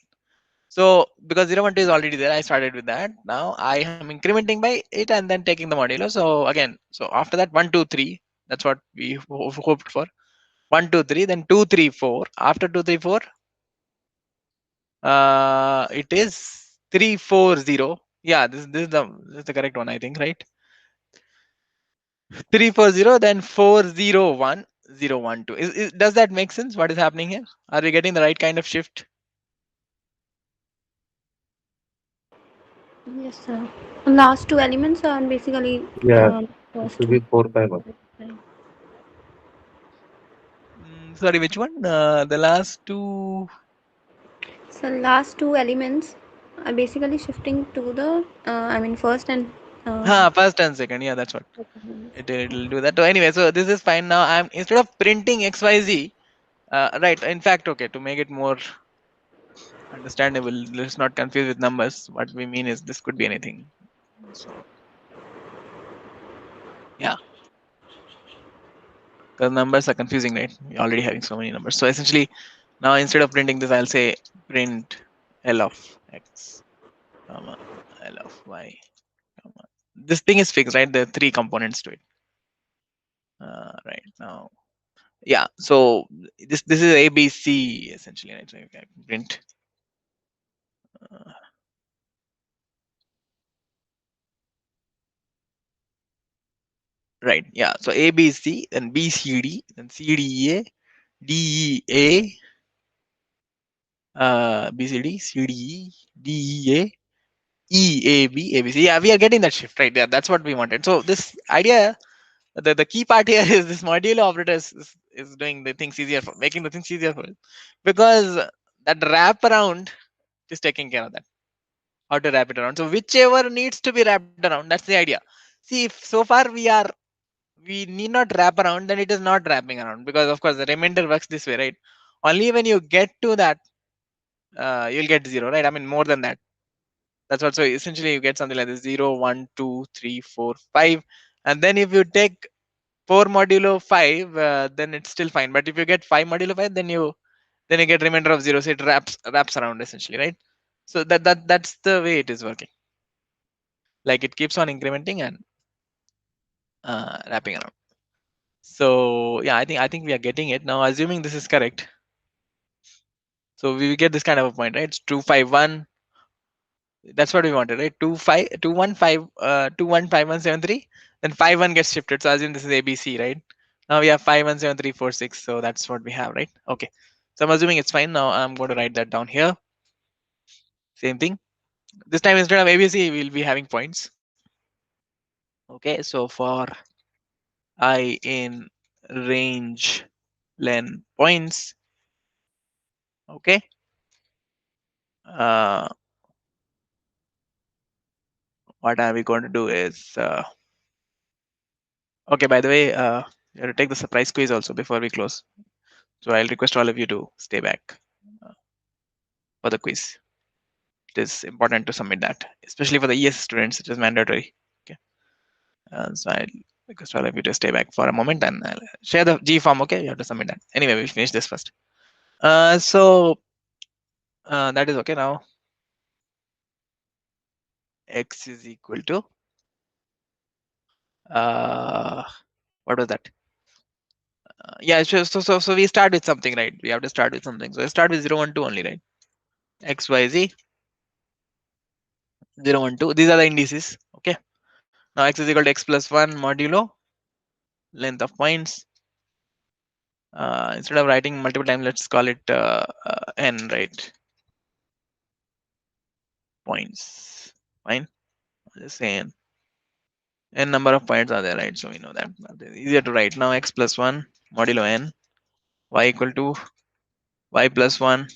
So because 0 1 2 is already there, I started with that. Now I am incrementing by it and then taking the modulo. So again, so after that 1 2 3, that's what we hoped for. 1 2 3, then 2 3 4. After 2 3 4, it is 3 4 0. Yeah, this is the correct one, I think, right? 3 4 0, then 4 0 1 0 1 2. Does that make sense? What is happening here? Are we getting the right kind of shift? Yes, sir. Last two elements are basically Yeah, it first should be two. 4 5 1. Sorry, which one? The last two. So last two elements are basically shifting to the I mean first and First and second. Yeah, that's what. second. It'll do that. So anyway, so this is fine now. I'm instead of printing XYZ, right. In fact, okay, to make it more understandable, let's not confuse with numbers. What we mean is this could be anything. So yeah, because numbers are confusing, right? We're already having so many numbers. So essentially, now instead of printing this, I'll say print L of X, comma L of Y, comma. This thing is fixed, right? There are three components to it. Right now, yeah. So this is ABC essentially, right? So you can print. Right, yeah. So ABC, then BCD, then CDA, DEA, BCD, CDE, DEA, EAB, ABC. Yeah, we are getting that shift, right? Yeah, that's what we wanted. So this idea, the key part here is this modulo operator is doing the things easier for making the things easier for us, because that wrap around is taking care of that. How to wrap it around. So whichever needs to be wrapped around, that's the idea. See, if so far we need not wrap around, then it is not wrapping around, because of course the remainder works this way, right? Only when you get to that, you'll get 0, right? I mean, more than that. That's what. So essentially you get something like this: 0 1 2 3 4 5, and then if you take 4 modulo 5, then it's still fine. But if you get 5 modulo 5, then you get remainder of 0. So it wraps around essentially, right? So that's the way it is working. Like it keeps on incrementing and wrapping around. So yeah, I think we are getting it now. Assuming this is correct, so we get this kind of a point, right? It's 2 5 1. That's what we wanted, right? 2 5 2 1 5 2 1 5 1 7 3. Then 5 1 gets shifted. So assume this is ABC, right? Now we have 5 1 7 3 4 6. So that's what we have, right? Okay. So I'm assuming it's fine. Now I'm going to write that down here. Same thing. This time instead of ABC, we'll be having points. Okay. So for I in range len points. Okay. Uh, what are we going to do is okay, by the way, you have to take the surprise quiz also before we close. So I'll request all of you to stay back uh, for the quiz. It is important to submit that, especially for the ES students. It is mandatory. Okay. So I'll request all of you to stay back for a moment and I'll share the G form. Okay, you have to submit that. Anyway, we'll finish this first. So that is okay now. X is equal to what was that? Yeah, so we start with something, right? We have to start with something. So I start with 0 1 2 only, right? X Y Z 0 1 2. These are the indices. Okay. Now x is equal to x plus 1 modulo length of points. Instead of writing multiple times, let's call it n, right? Points. Fine. I'll just say n number of points are there, right? So we know that. Easier to write now. X plus 1 modulo n, y equal to y plus 1.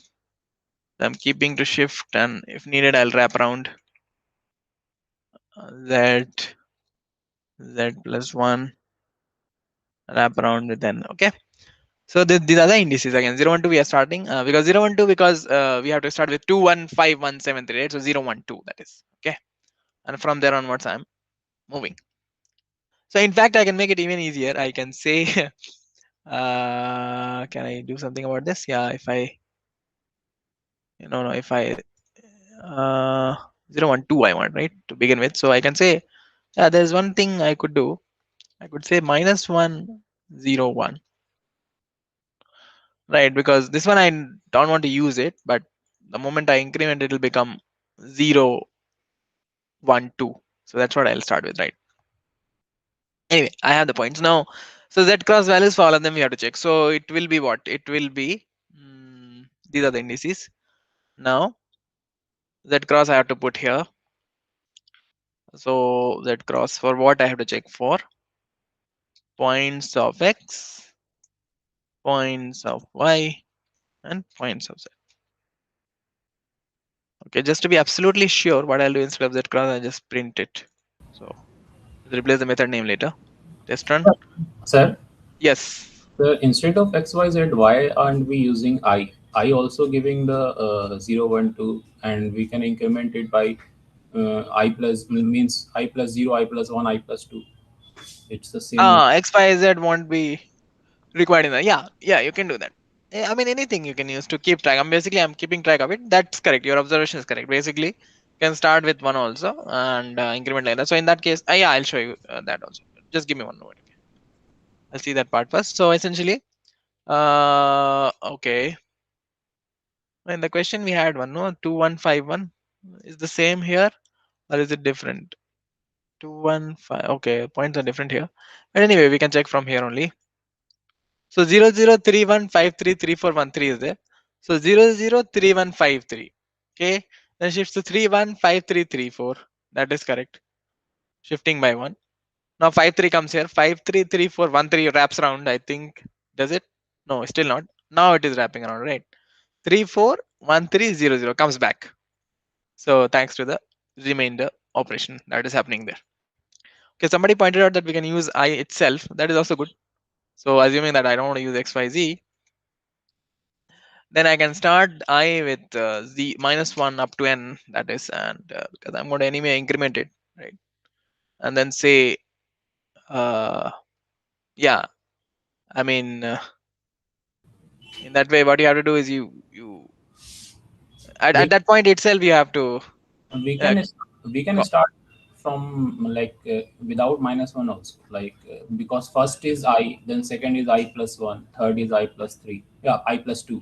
I'm keeping to shift, and if needed I'll wrap around z plus 1, wrap around with n. Okay, so these are the indices. Again, 0 1 2 we are starting because 0 1 2 because we have to start with 2 1 5 1 7 3, right? So 0 1 2, that is okay, and from there onwards I'm moving. So in fact I can make it even easier. I can say can I do something about this? Yeah, if I if I 0 1 2 I want, right, to begin with. So I can say, yeah, there's one thing I could do. I could say minus 1 0 1, right, because this one I don't want to use it, but the moment I increment it will become 0 1 2. So that's what I'll start with, right? Anyway, I have the points now. So z cross values for all of them we have to check. So it will be what? It will be these are the indices. Now z cross I have to put here. So z cross for what I have to check for? Points of x, points of y, and points of z. Okay, just to be absolutely sure, what I'll do instead of z cross, I just print it. So replace the method name later. Test run. Sir, Yes. so instead of x, y, z, why aren't we using I? I also giving the 0, 1, 2, and we can increment it by I plus means I plus 0, I plus 1, I plus 2. It's the same. X, Y, Z won't be required in that. Yeah, you can do that. I mean, anything you can use to keep track. I'm keeping track of it. That's correct. Your observation is correct. Basically, you can start with one also and increment like that. So in that case, yeah, I'll show you that also. Just give me one moment. Okay, I'll see that part first. So essentially, okay. In the question we had one, no, 2151 is the same here, or is it different? 215. Okay, points are different here. But anyway, we can check from here only. So 0031533413 is there. So 003153. Okay. Then shifts to 315334. That is correct. Shifting by one. Now 53 comes here. 533413 wraps around, I think. Does it? No, still not. Now it is wrapping around, right? 341300 comes back. So thanks to the remainder operation that is happening there. Okay, somebody pointed out that we can use I itself. That is also good. So assuming that I don't want to use XYZ, then I can start I with z minus 1 up to n, that is, and because I'm going to anyway increment it, right? And then say, yeah, I mean, in that way, what you have to do is you at We, that point itself you have to we uh, can we can co- start from like without minus one also, like because first is I, then second is I plus one, third is I plus three, yeah, I plus two.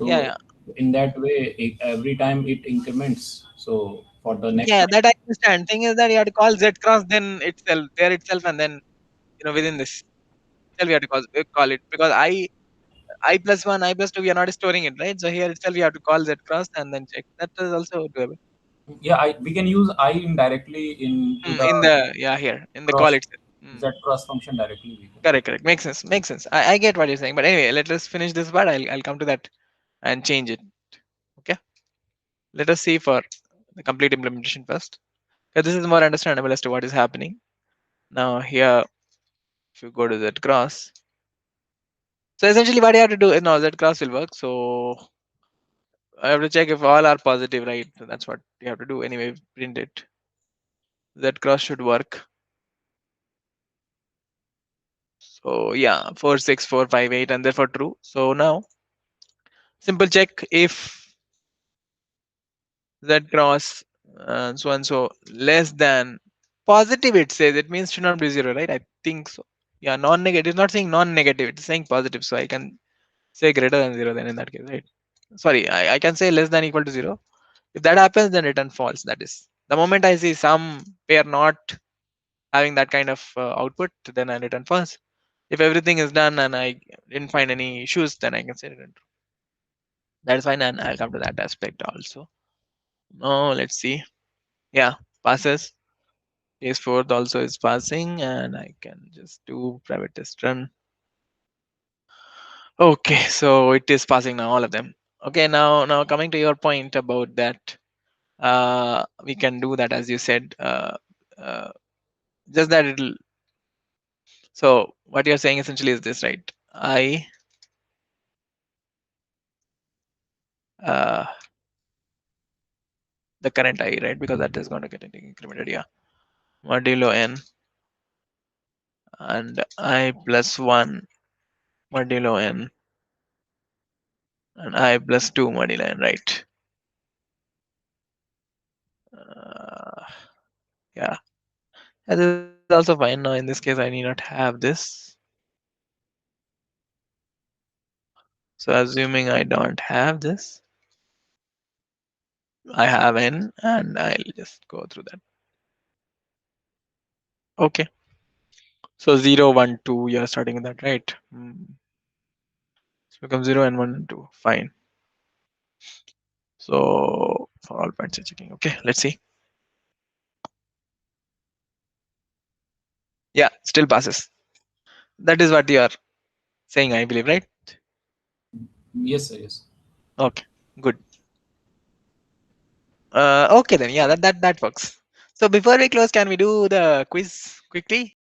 yeah, So in that way, every time it increments. So for the next yeah, line, that I understand. Thing is that you have to call z cross then itself there itself, and then within this itself you have to call it, because I plus 1, I plus 2, we are not storing it, right? So here itself you have to call z cross and then check. That is also doable. yeah, we can use I indirectly into the In the, yeah, here in the call cross itself. z cross function directly. We can. Correct. Makes sense. Makes sense. I get what you're saying. But anyway, let us finish this part. I'll come to that and change it. Okay. Let us see for the complete implementation first, because this is more understandable as to what is happening. Now here, if you go to that cross, so essentially what you have to do is now that cross will work. So I have to check if all are positive, right? So that's what you have to do. Anyway, print it. That cross should work. So yeah, 4 6 4 5 8, and therefore true. So now simple check if z cross so and so less than positive, it says it means should not be zero, right? I think so. Yeah, non-negative, it's not saying non-negative, it's saying positive, so I can say greater than zero then in that case, right? Sorry, I can say less than equal to zero. If that happens, then return false. That is the moment I see some pair not having that kind of output, then I return false. If everything is done and I didn't find any issues, then I can say return true. That is fine, and I'll come to that aspect also. Now let's see. Yeah, passes. Case fourth also is passing, and I can just do private test run. Okay, so it is passing now, all of them. Okay, now coming to your point about that, we can do that as you said. Uh, just that it'll. So what you're saying essentially is this, right? I uh, the current I, right? Because that is going to get incremented, yeah. Modulo n and I plus 1 modulo n and I plus 2 modulo n, right? Uh, yeah, that is also fine. Now in this case, I need not have this. So assuming I don't have this, I have n and I'll just go through that. Okay. So 0, 1, 2, you're starting with that, right? So become 0 and 1 and 2. Fine. So for all points you're checking. Okay, let's see. Yeah, still passes. That is what you are saying, I believe, right? Yes, sir. Yes. Okay, good. Okay then, yeah, that works. So before we close, can we do the quiz quickly?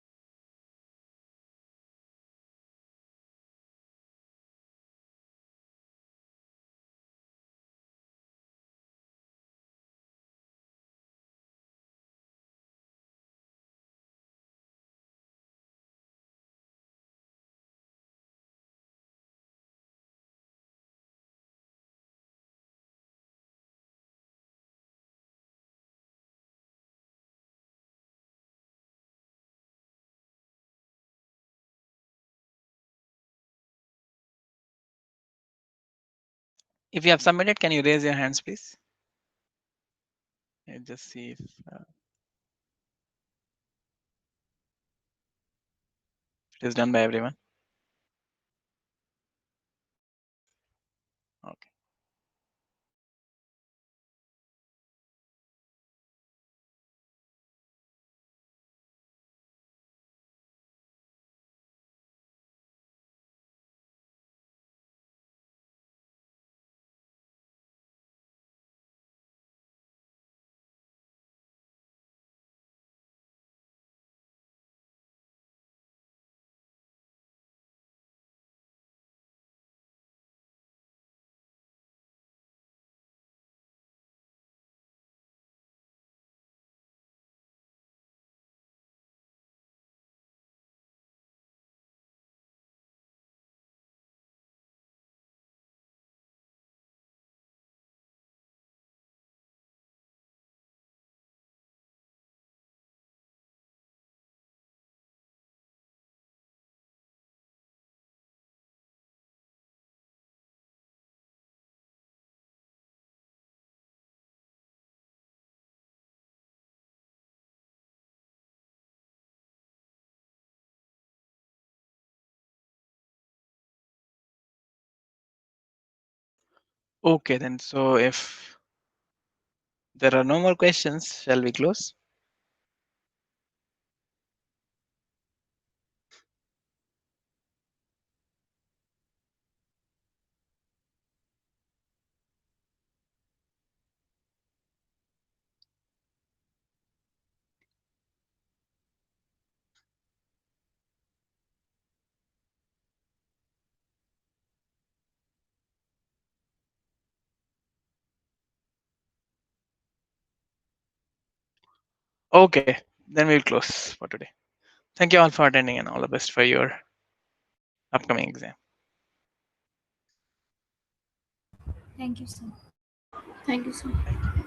If you have submitted, can you raise your hands, please? And just see if it is done by everyone. Okay. Okay then. So if there are no more questions, shall we close? Okay, then we'll close for today. Thank you all for attending and all the best for your upcoming exam. Thank you, sir. Thank you, sir. Thank you.